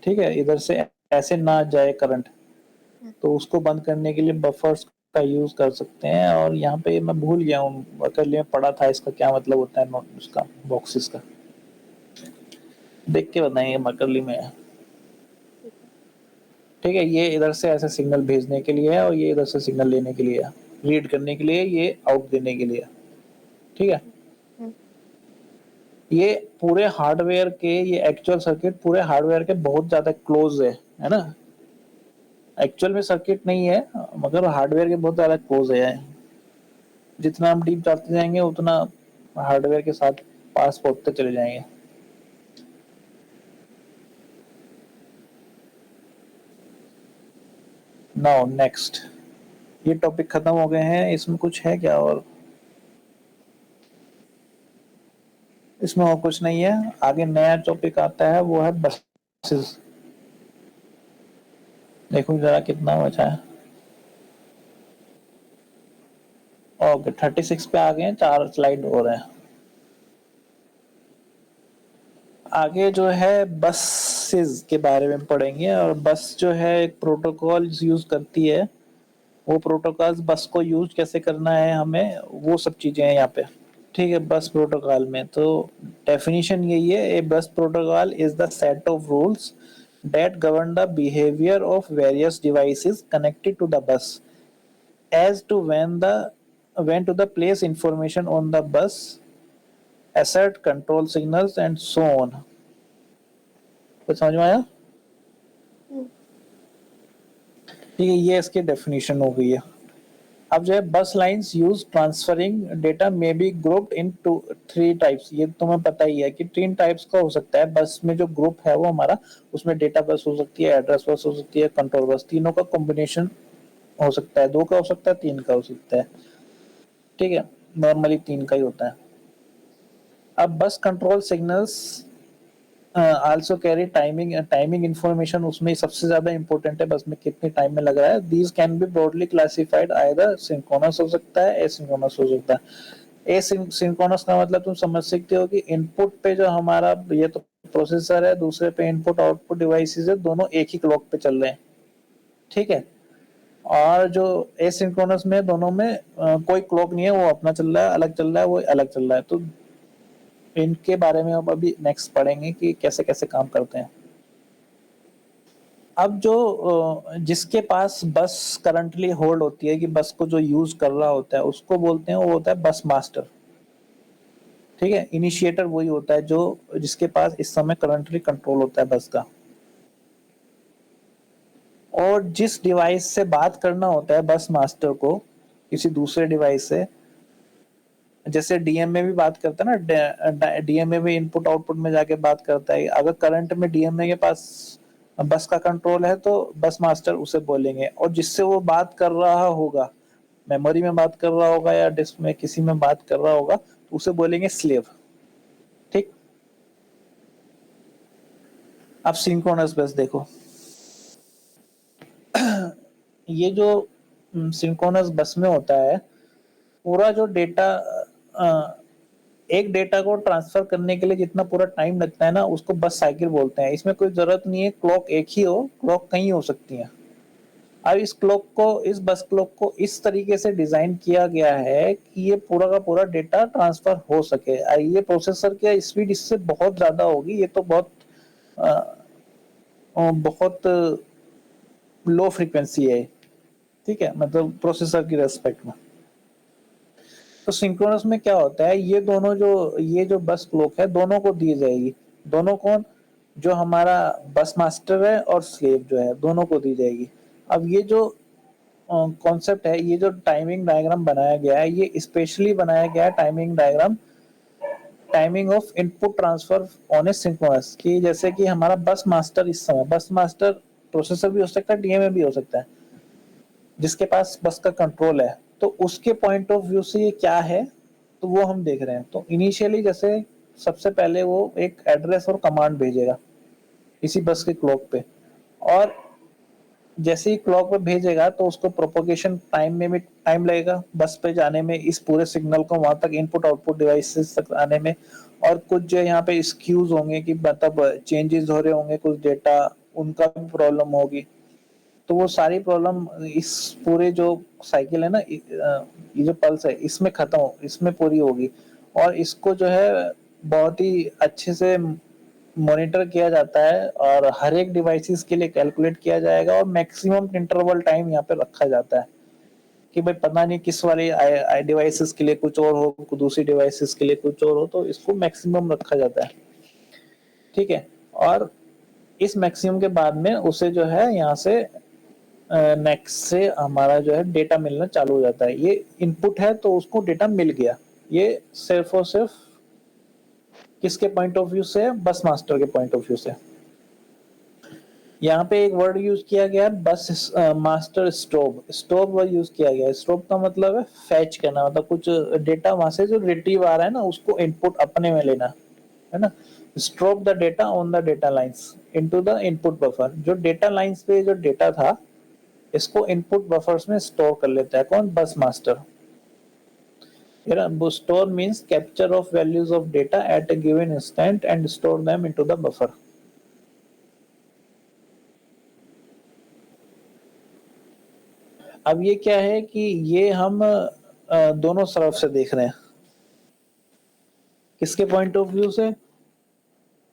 ठीक है, इधर से ऐसे ना जाए करंट, तो उसको बंद करने के लिए बफर्स का यूज कर सकते हैं। और यहाँ पे मैं भूल गया हूँ, कर लिए पढ़ा था इसका क्या मतलब होता है, नोट उसका बॉक्सेस का देख के बताएंगे मकरली में। ठीक है, ये इधर से ऐसे सिग्नल भेजने के लिए है, और ये इधर से सिग्नल लेने के लिए है, रीड करने के लिए, ये आउट देने के लिए। ठीक है, ये पूरे हार्डवेयर के, ये एक्चुअल सर्किट पूरे हार्डवेयर के बहुत ज्यादा क्लोज है ना। एक्चुअल में सर्किट नहीं है, मगर हार्डवेयर के बहुत ज्यादा क्लोज है। जितना हम डीप जाते जाएंगे उतना हार्डवेयर के साथ पास पहुंचते चले जाएंगे। नाउ नेक्स्ट, ये टॉपिक खत्म हो गए हैं। इसमें कुछ है क्या और? इसमें और कुछ नहीं है। आगे नया टॉपिक आता है, वो है बसेस। देखो जरा कितना बचा है। ओके, 36 पे आ गए हैं, 4 स्लाइड हो रहे हैं। आगे जो है बसेस के बारे में पढ़ेंगे। और बस जो है एक प्रोटोकॉल यूज करती है, वो प्रोटोकॉल बस को यूज कैसे करना है हमें, वो सब चीजें हैं यहाँ पे। ठीक है, बस प्रोटोकॉल में तो डेफिनेशन यही है, a bus protocol is the set of rules that govern the behavior of various devices connected to the bus, as to when to the place information on the bus, assert control signals and so on। कुछ समझ में आया? ठीक है, ये इसकी डेफिनेशन हो गई है। अब जो है bus lines use transferring data may be grouped into 3 types. ये तुम्हें पता ही है कि 3 टाइप्स का हो सकता है बस में। जो ग्रुप है वो हमारा, उसमें डेटा बस हो सकती है, एड्रेस बस हो सकती है, कंट्रोल बस, तीनों का कॉम्बिनेशन हो सकता है। 2 का हो सकता है, 3 का हो सकता है। ठीक है, नॉर्मली 3 का ही होता है। अब बस control signals also carry timing information, उसमें सबसे ज्यादा इंपॉर्टेंट है बस में कितने टाइम में लग रहा है। These can be broadly classified, either synchronous हो सकता है, एसिंक्रोनस हो सकता है। एसिंक्रोनस का मतलब तुम समझ सकते हो कि इनपुट पे जो हमारा ये तो प्रोसेसर है, दूसरे पे इनपुट आउटपुट डिवाइसेस है, दोनों एक ही क्लॉक पे चल रहे हैं, ठीक है। और जो एसिंक्रोनस में दोनों में कोई क्लॉक नहीं है, वो अपना चल रहा है, अलग चल रहा है, वो अलग चल रहा है। तो इनके बारे में अब अभी नेक्स्ट पढ़ेंगे कि कैसे कैसे काम करते हैं। अब जो जिसके पास बस करंटली होल्ड होती है, कि बस को जो यूज कर रहा होता है, उसको बोलते हैं, वो होता है बस मास्टर, ठीक है। इनिशिएटर वही होता है जो जिसके पास इस समय करंटली कंट्रोल होता है बस का। और जिस डिवाइस से बात करना होता है बस मास्टर को किसी दूसरे डिवाइस से, जैसे डीएम में भी बात करता है ना, डीएम में भी इनपुट आउटपुट में जाके बात करता है। अगर करंट में डीएमए के पास बस का कंट्रोल है तो बस मास्टर उसे बोलेंगे। और जिससे वो बात कर रहा होगा, मेमोरी में बात कर रहा होगा या डिस्क में किसी में बात कर रहा होगा, तो उसे बोलेंगे स्लेव, ठीक। अब सिंक्रोनस बस देखो, ये जो सिंक्रोनस बस में होता है, पूरा जो डेटा एक डेटा को ट्रांसफर करने के लिए जितना पूरा टाइम लगता है ना, उसको बस साइकिल बोलते हैं। इसमें कोई जरूरत नहीं है क्लॉक एक ही हो, क्लॉक कहीं हो सकती है। अब इस बस क्लॉक को इस तरीके से डिजाइन किया गया है कि ये पूरा का पूरा डेटा ट्रांसफर हो सके। ये प्रोसेसर की स्पीड इससे बहुत ज्यादा होगी, ये तो बहुत लो फ्रीक्वेंसी है, ठीक है, मतलब प्रोसेसर की रेस्पेक्ट में। तो सिंक्रोनस में क्या होता है, ये जो बस क्लॉक है दोनों को दी जाएगी। दोनों कौन, जो हमारा बस मास्टर है और स्लेव जो है, दोनों को दी जाएगी। अब ये जो कॉन्सेप्ट है, ये जो टाइमिंग डायग्राम बनाया गया है, ये स्पेशली बनाया गया है timing diagram, timing of input transfer on a synchronous, कि जैसे कि हमारा बस मास्टर इस समय, बस मास्टर प्रोसेसर भी हो सकता है, डीएमए भी हो सकता है, जिसके पास बस का कंट्रोल है। तो उसके पॉइंट ऑफ व्यू से ये क्या है, तो वो हम देख रहे हैं। तो इनिशियली जैसे सबसे पहले वो एक एड्रेस और कमांड भेजेगा इसी बस के क्लॉक पे, और जैसे ही क्लॉक पे भेजेगा तो उसको प्रोपोगेशन टाइम में भी टाइम लगेगा बस पे जाने में, इस पूरे सिग्नल को वहां तक इनपुट आउटपुट डिवाइसेस तक आने में। और कुछ जो यहाँ पे स्क्यूज होंगे, कि मतलब चेंजेस हो रहे होंगे कुछ डेटा, उनका भी प्रॉब्लम होगी। तो वो सारी प्रॉब्लम इस पूरे जो साइकिल है ना, ये जो पल्स है, इसमें खत्म हो, इसमें पूरी होगी। और इसको जो है बहुत ही अच्छे से मॉनिटर किया जाता है, और हर एक डिवाइसेस के लिए कैलकुलेट किया जाएगा, और मैक्सिमम इंटरवल टाइम यहाँ पे रखा जाता है कि भाई पता नहीं किस वाली आई डिवाइसेस के लिए कुछ और हो, दूसरी डिवाइसेस के लिए कुछ और हो, तो इसको मैक्सिमम रखा जाता है, ठीक है। और इस मैक्सिमम के बाद में उसे जो है यहाँ से नेक्स्ट से हमारा जो है डेटा मिलना चालू हो जाता है। ये इनपुट है तो उसको डेटा मिल गया। ये सिर्फ और सिर्फ किसके पॉइंट ऑफ व्यू से है, बस मास्टर के पॉइंट ऑफ व्यू से। यहाँ पे एक वर्ड यूज किया गया है, बस मास्टर स्टोब, स्टोब वर्ड यूज किया गया है। स्टोब का मतलब है फैच करना, मतलब कुछ डेटा वहां से जो रिट्रीव आ रहा है ना, उसको इनपुट अपने में लेना, है ना। Strobe the data on the data lines into the input buffer. जो डेटा लाइंस पे जो डेटा था, इसको इनपुट बफर्स में स्टोर कर लेता है कौन, बस master. Store means capture of values of data at a given instant and store them into the buffer. अब ये क्या है कि ये हम दोनों तरफ से देख रहे हैं, किसके पॉइंट ऑफ व्यू से।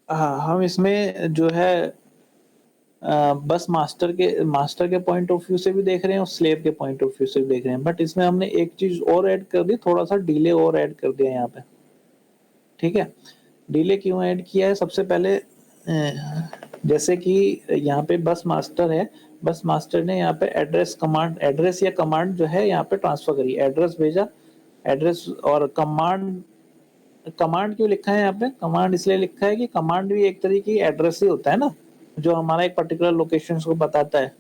हाँ, हम इसमें जो है बस मास्टर के पॉइंट ऑफ व्यू से भी देख रहे हैं और स्लेव के पॉइंट ऑफ व्यू से भी देख रहे हैं। बट इसमें हमने एक चीज और ऐड कर दी, थोड़ा सा डिले और ऐड कर दिया यहाँ पे, ठीक है। डिले क्यों ऐड किया है, सबसे पहले जैसे कि यहाँ पे बस मास्टर है, बस मास्टर ने यहाँ पे एड्रेस या कमांड जो है यहाँ पे ट्रांसफर करी, एड्रेस भेजा, एड्रेस और कमांड क्यों लिखा है यहाँ पे, कमांड इसलिए लिखा है कि कमांड भी एक तरीके की एड्रेस ही होता है ना, जो हमारा एक पर्टिकुलर लोकेशन को बताता है,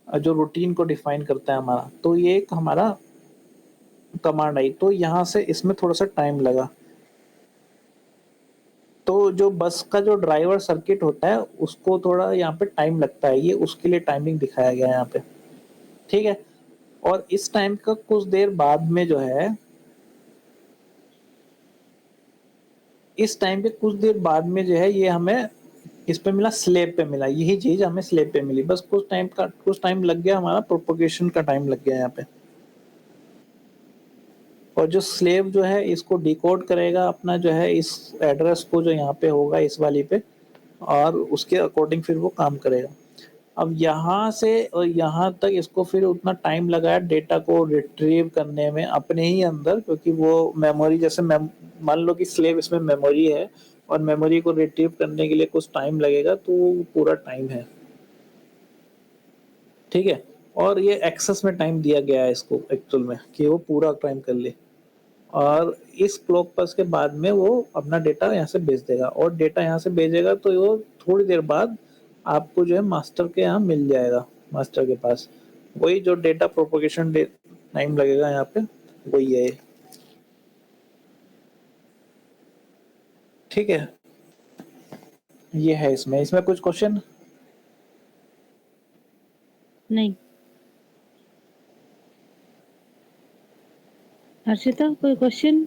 जो रूटीन को डिफाइन करता है हमारा। तो ये एक हमारा कमांड आई, तो यहाँ से इसमें थोड़ा सा टाइम लगा। तो जो बस का जो ड्राइवर सर्किट होता है उसको थोड़ा यहाँ पे टाइम लगता है, ये उसके लिए टाइमिंग दिखाया गया है यहाँ पे, ठीक है। और इस टाइम का कुछ देर बाद में जो है, इस टाइम पे कुछ देर बाद में जो है ये हमें इस पे मिला, स्लेब पे मिला, यही चीज हमें स्लेब पे मिली। बस कुछ टाइम लग गया, हमारा प्रोपोगेशन का टाइम लग गया यहाँ पे। और जो स्लेव जो है इसको डिकोड करेगा अपना जो है इस एड्रेस को जो यहाँ पे होगा इस वाली पे, और उसके अकॉर्डिंग फिर वो काम करेगा। अब यहाँ से और यहाँ तक इसको फिर उतना टाइम लगाया डेटा को रिट्रीव करने में अपने ही अंदर, क्योंकि वो मेमोरी जैसे मान लो कि स्लेव इसमें मेमोरी है और मेमोरी को रिट्रीव करने के लिए कुछ टाइम लगेगा, तो वो पूरा टाइम है, ठीक है। और ये एक्सेस में टाइम दिया गया है इसको एक्चुअल में कि वो पूरा टाइम कर ले, और इस क्लॉक पल्स के बाद में वो अपना डेटा यहाँ से भेज देगा, और डेटा यहाँ से भेजेगा तो वो थोड़ी देर बाद आपको जो है मास्टर के यहाँ मिल जाएगा, मास्टर के पास। वही जो डेटा प्रोपोगेशन टाइम लगेगा यहाँ पे, वही है, ठीक है। ये है इसमें इसमें कुछ क्वेश्चन? नहीं। हर्षिता कोई क्वेश्चन?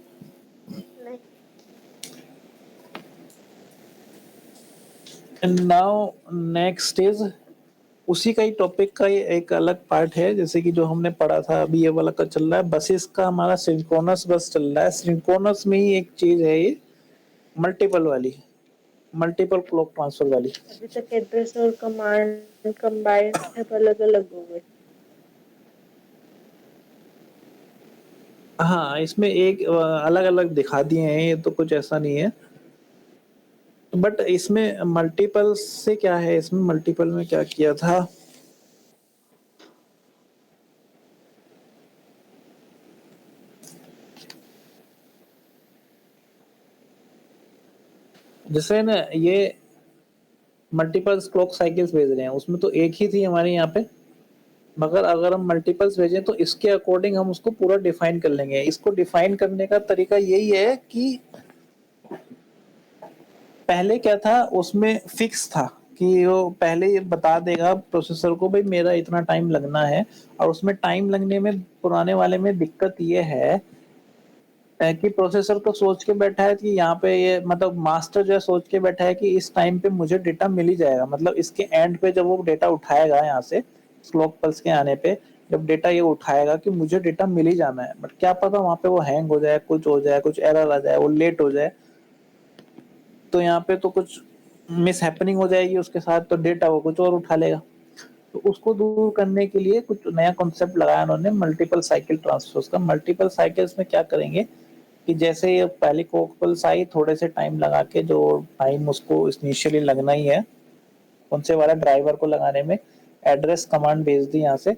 नहीं। एंड नाउ नेक्स्ट इज उसी का ही टॉपिक का ही एक अलग पार्ट है, जैसे कि जो हमने पढ़ा था अभी ये वाला का चल रहा है, बसेस का हमारा सिंक्रोनस बस चल रहा है। सिंक्रोनस में ही एक चीज है ये मल्टीपल वाली, मल्टीपल क्लॉक ट्रांसफर वाली। अभी तक एड्रेस और कमांड कंबाइंड अब अलग अलग हो गए। हाँ, इसमें एक अलग अलग दिखा दिए हैं, ये तो कुछ ऐसा नहीं है। बट इसमें मल्टीपल से क्या है, इसमें मल्टीपल में क्या किया था, जैसे ना ये मल्टीपल क्लॉक साइकिल्स भेज रहे हैं, उसमें तो एक ही थी हमारे यहाँ पे, मगर अगर हम मल्टीपल्स भेजें तो इसके अकॉर्डिंग हम उसको पूरा डिफाइन कर लेंगे। इसको डिफाइन करने का तरीका यही है कि पहले क्या था, उसमें फिक्स था कि वो पहले ये बता देगा प्रोसेसर को भाई मेरा इतना टाइम लगना है, और उसमें टाइम लगने में पुराने वाले में दिक्कत ये है कि प्रोसेसर तो सोच के बैठा है कि यहाँ पे ये मतलब मास्टर जो है सोच के बैठा है कि इस टाइम पे मुझे डेटा मिल ही जाएगा, मतलब इसके एंड पे जब वो डेटा उठाएगा यहाँ से क्लॉक पल्स के आने पे, जब डेटा ये उठाएगा कि मुझे डेटा मिल ही जाना है, बट क्या पता वहां पे वो हैंग हो जाए, कुछ हो जाए, कुछ एरर आ जाए, वो लेट हो जाए, तो यहाँ पे तो कुछ मिस हैपनिंग हो जाएगी उसके साथ, तो डेटा वो कुछ और उठा लेगा। तो उसको दूर करने के लिए कुछ नया कॉन्सेप्ट लगाया उन्होंने मल्टीपल साइकिल ट्रांसफर्स का। मल्टीपल साइकिल्स में क्या करेंगे कि जैसे ये पहली कोपल्स आई, थोड़े से टाइम लगा के, जो टाइम उसको इनिशियली लगना ही है कौन से वाला ड्राइवर को लगाने में, एड्रेस कमांड भेज दी यहाँ से,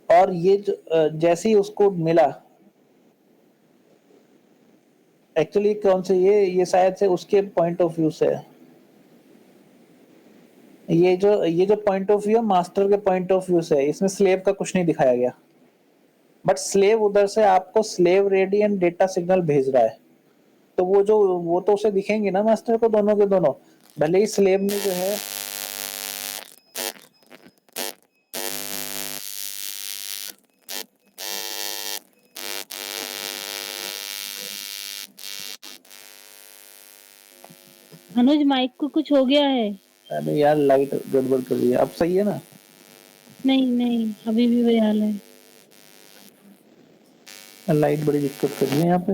और ये जैसे ही उसको मिला, एक्चुअली कौन से ये शायद से उसके पॉइंट ऑफ व्यू से है, ये जो पॉइंट ऑफ व्यू है मास्टर के पॉइंट ऑफ व्यू से है, इसमें स्लेव का कुछ नहीं दिखाया गया, बट स्लेव उधर से आपको slave ready and data signal भेज रहा है, तो वो तो उसे दिखेंगे ना मास्टर को, दोनों के दोनों, भले ही स्लेव में जो है अनुज माइक को कुछ हो गया है? अरे यार लाइट गड़बड़ कर रही है, अब सही है ना? नहीं नहीं, अभी भी वही हाल है। लाइट बड़ी दिक्कत कर रही है यहाँ पे,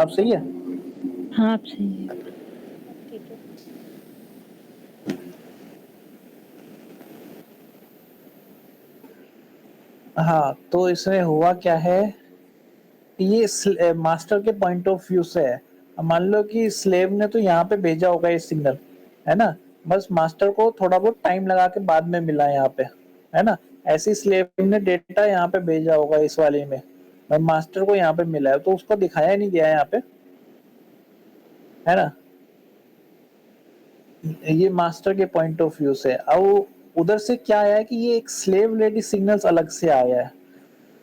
अब सही है? हाँ अब सही है। ठीक है। हाँ, तो इसमें हुआ क्या है, ये मास्टर के पॉइंट ऑफ व्यू से है। अब मान लो कि स्लेव ने तो यहाँ पे भेजा होगा ये सिग्नल, है ना, बस मास्टर को थोड़ा बहुत टाइम लगा के बाद में मिला यहाँ पे, है ना। ऐसी स्लेव ने डेटा यहाँ पे भेजा होगा इस वाले में, और मास्टर को यहाँ पे मिला है, तो उसको दिखाया नहीं गया यहाँ पे, है ना। ये मास्टर के पॉइंट ऑफ व्यू से। अब उधर से क्या आया है कि ये एक स्लेव रेडी सिग्नल्स अलग से आया है।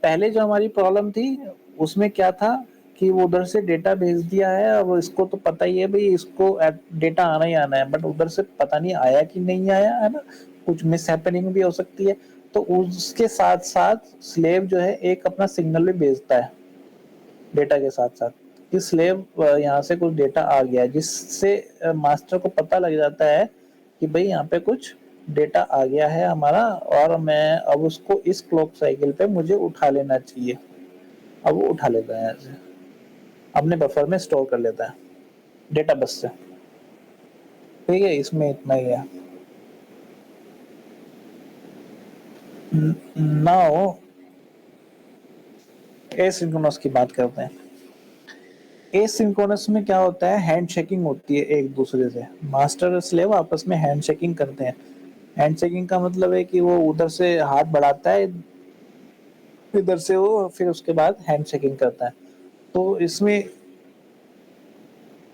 पहले जो हमारी प्रॉब्लम थी उसमें क्या था कि वो उधर से डेटा भेज दिया है, अब इसको तो पता ही है भाई इसको डेटा आना ही आना है, बट उधर से पता नहीं आया कि नहीं आया, है ना, कुछ मिस हैपनिंग भी हो सकती है। तो उसके साथ साथ स्लेव जो है एक अपना सिग्नल भी भेजता है डेटा के साथ साथ कि स्लेव यहाँ से कुछ डेटा आ गया है, जिससे मास्टर को पता लग जाता है कि भाई यहाँ पे कुछ डेटा आ गया है हमारा, और मैं अब उसको इस क्लॉक साइकिल पे मुझे उठा लेना चाहिए। अब वो उठा लेता है ऐसे, अपने बफर में स्टोर कर लेता है डेटा बस से। ठीक है, इसमें इतना ही है। नाउ एसिंक्रोनस की बात करते हैं। एसिंक्रोनस में क्या होता है, हैंड शेकिंग होती है एक दूसरे से, मास्टर और स्लेव आपस में हैंड शेकिंग करते हैं। हैंड शेकिंग का मतलब है कि वो उधर से हाथ बढ़ाता है, इधर से वो फिर उसके बाद हैंड शेकिंग करता है। तो इसमें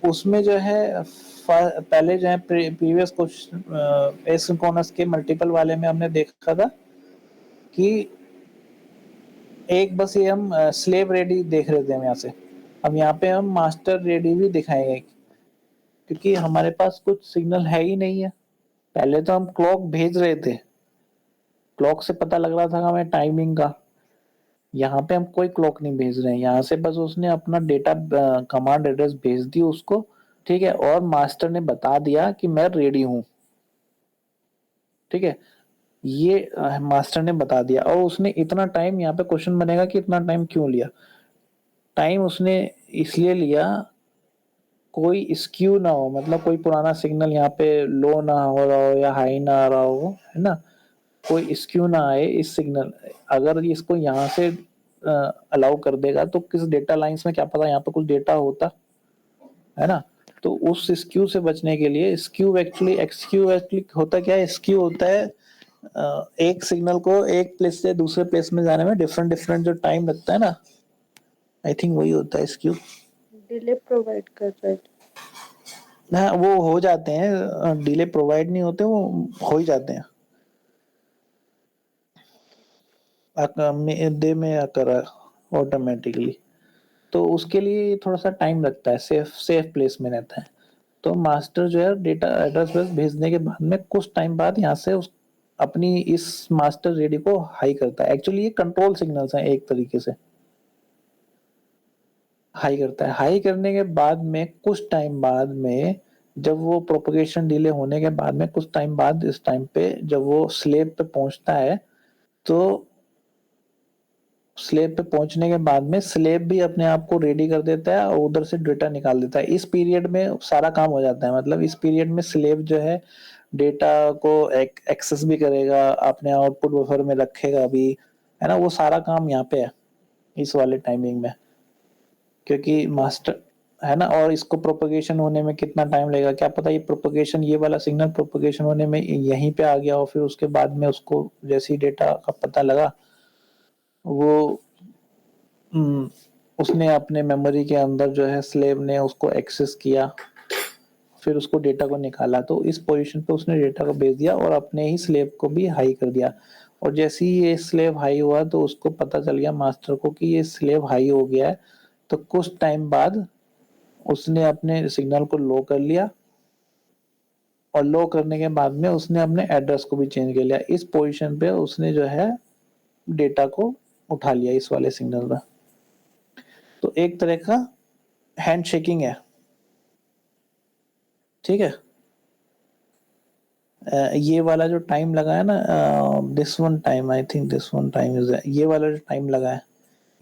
उसमें जो है पहले जो है प्रीवियस क्वेश्चन एसिंक्रोनस के मल्टीपल वाले में हमने देखा था कि एक बस ये हम स्लेव रेडी देख रहे थे हम यहाँ से, अब यहाँ पे हम मास्टर रेडी भी दिखाएंगे, क्योंकि हमारे पास कुछ सिग्नल है ही नहीं है। पहले तो हम क्लॉक भेज रहे थे, क्लॉक से पता लग रहा था हमें टाइमिंग का। यहाँ पे हम कोई क्लॉक नहीं भेज रहे हैं, यहाँ से बस उसने अपना डेटा कमांड एड्रेस भेज दी उसको, ठीक है, और मास्टर ने बता दिया कि मैं रेडी हूँ। ठीक है, ये मास्टर ने बता दिया, और उसने इतना टाइम, यहाँ पे क्वेश्चन बनेगा कि इतना टाइम क्यों लिया। टाइम उसने इसलिए लिया कोई स्क्यू ना हो, मतलब कोई पुराना सिग्नल यहाँ पे लो ना हो रहा हो या हाई ना आ रहा हो, है ना, कोई स्क्यू ना आए इस सिग्नल। अगर इसको यहाँ से अलाउ कर देगा तो किस डेटा लाइंस में क्या पता यहाँ पे कुछ डेटा होता, है ना। तो उस स्क्यू से बचने के लिए स्क्यू एक्चुअली होता क्या है, स्क्यू होता है एक सिग्नल को एक प्लेस से दूसरे प्लेस में जाने में डिफरेंट डिफरेंट जो टाइम लगता है ना, आई थिंक वही होता है स्क्यू। डिले प्रोवाइड कर रहा है। हाँ, वो हो जाते हैं, डिले प्रोवाइड नहीं होते, वो हो ही जाते हैं, दे में अकर ऑटोमेटिकली। तो उसके लिए थोड़ा सा टाइम लगता है, सेफ प्लेस में रहता है। तो मास्टर जो है डेटा एड्रेस बस भेजने के बाद में कुछ टाइम बाद यहाँ से उस अपनी इस मास्टर रेडी को हाई करता है। एक्चुअली ये कंट्रोल सिग्नल्स हैं एक तरीके से, हाई करता है। हाई करने के बाद में कुछ टाइम बाद में जब वो प्रोपगेशन डिले होने के बाद में कुछ टाइम बाद इस टाइम पे जब वो स्लेब पे पहुंचता है, तो स्लेब पे पहुंचने के बाद में स्लेब भी अपने आप को रेडी कर देता है और उधर से डेटा निकाल देता है। इस पीरियड में सारा काम हो जाता है, मतलब इस पीरियड में स्लेब जो है डेटा को एक्सेस भी करेगा, अपने आउटपुट बफर में रखेगा भी, है ना, वो सारा काम यहाँ पे है इस वाले टाइमिंग में, क्योंकि मास्टर, है ना। और इसको प्रोपगेशन होने में कितना टाइम लगेगा क्या पता, ये प्रोपगेशन, ये वाला सिग्नल प्रोपगेशन होने में यहीं पे आ गया हो, फिर उसके बाद में उसको जैसे ही डेटा का पता लगा वो उसने अपने मेमोरी के अंदर जो है स्लेव ने उसको एक्सेस किया, फिर उसको डेटा को निकाला, तो इस पोजीशन पे उसने डेटा को भेज दिया और अपने ही स्लेव को भी हाई कर दिया। और जैसे ही ये स्लेव हाई हुआ तो उसको पता चल गया मास्टर को कि ये स्लेव हाई हो गया है, तो कुछ टाइम बाद उसने अपने सिग्नल को लो कर लिया, और लो करने के बाद में उसने अपने एड्रेस को भी चेंज कर लिया। इस पोजीशन पे उसने जो है डेटा को उठा लिया इस वाले सिग्नल में। तो एक तरह का हैंड शेकिंग है, ठीक है। ये वाला जो टाइम लगा है ना, this one time, I think this one time is, ये वाला जो टाइम लगा है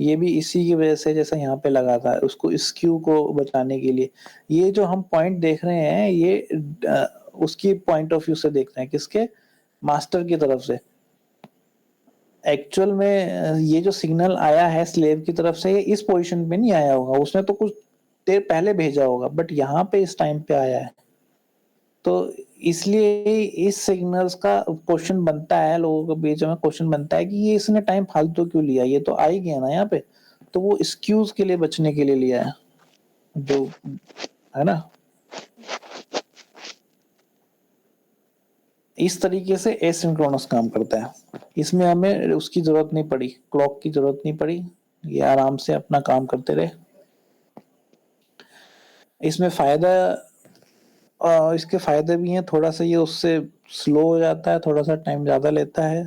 ये भी इसी की वजह से जैसा यहाँ पे लगा था, उसको स्क्यू को बचाने के लिए। ये जो हम पॉइंट देख रहे हैं ये उसकी पॉइंट ऑफ व्यू से देख रहे हैं, किसके, मास्टर की तरफ से। एक्चुअल में ये जो सिग्नल आया है स्लेव की तरफ से, ये इस पोजीशन पे नहीं आया होगा, उसने तो कुछ देर पहले भेजा होगा, बट यहाँ पे इस टाइम पे आया है। तो इसलिए इस सिग्नल्स का क्वेश्चन बनता है, लोगों के बीच में क्वेश्चन बनता है कि ये इसने टाइम फालतू क्यों लिया, ये तो आ ही गया ना यहाँ पे। तो वो एक्सक्यूज के लिए बचने के लिए लिया है, जो, है ना। इस तरीके से एसिंक्रोनस काम करता है। इसमें हमें उसकी जरूरत नहीं पड़ी, क्लॉक की जरूरत नहीं पड़ी, ये आराम से अपना काम करते रहे। इसमें फायदा इसके फायदे भी हैं, थोड़ा सा ये उससे स्लो हो जाता है, थोड़ा सा टाइम ज्यादा लेता है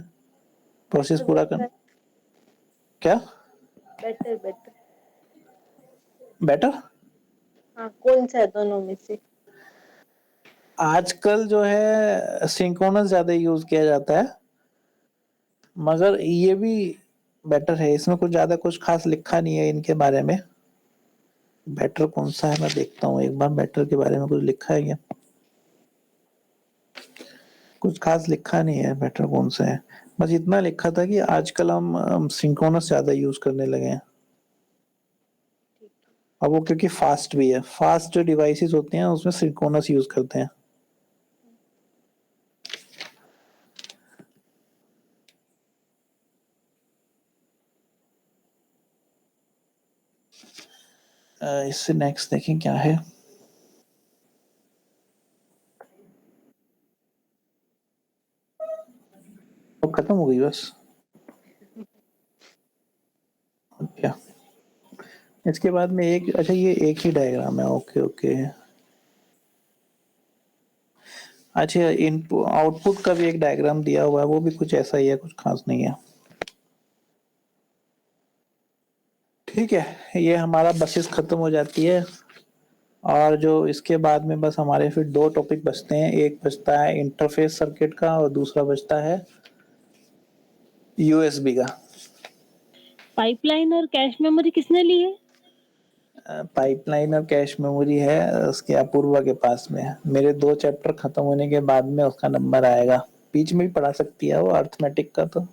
प्रोसेस पूरा कर। क्या बेटर बेटर बेटर? हाँ, कौन सा है दोनों में से? आजकल जो है सिंक्रोनस ज्यादा यूज किया जाता है, मगर ये भी बेटर है। इसमें कुछ ज्यादा कुछ खास लिखा नहीं है इनके बारे में। बेटर कौन सा है मैं देखता हूँ एक बार, बेटर के बारे में कुछ लिखा है क्या? कुछ खास लिखा नहीं है बेटर कौन सा है, बस इतना लिखा था कि आजकल हम सिंक्रोनस ज्यादा यूज करने लगे हैं। अब वो क्योंकि फास्ट भी है, फास्ट जो डिवाइसेस होते हैं उसमें सिंक्रोनस यूज करते हैं। इससे नेक्स्ट देखें क्या है। वो खत्म हो गई बस। क्या इसके बाद में एक, अच्छा ये एक ही डायग्राम है, ओके ओके। अच्छा इनपुट आउटपुट का भी एक डायग्राम दिया हुआ है, वो भी कुछ ऐसा ही है, कुछ खास नहीं है। ठीक है, ये हमारा बसेस खत्म हो जाती है, और जो इसके बाद में बस हमारे फिर दो टॉपिक बचते हैं। एक बचता है इंटरफेस सर्किट का और दूसरा बचता है यूएसबी का। पाइपलाइन और कैश मेमोरी किसने ली है? पाइपलाइन और कैश मेमोरी है उसके अपूर्वा के पास में। मेरे 2 चैप्टर खत्म होने के बाद में उसका नंबर आएगा, बीच में भी पढ़ा सकती है वो अर्थमेटिक का तो।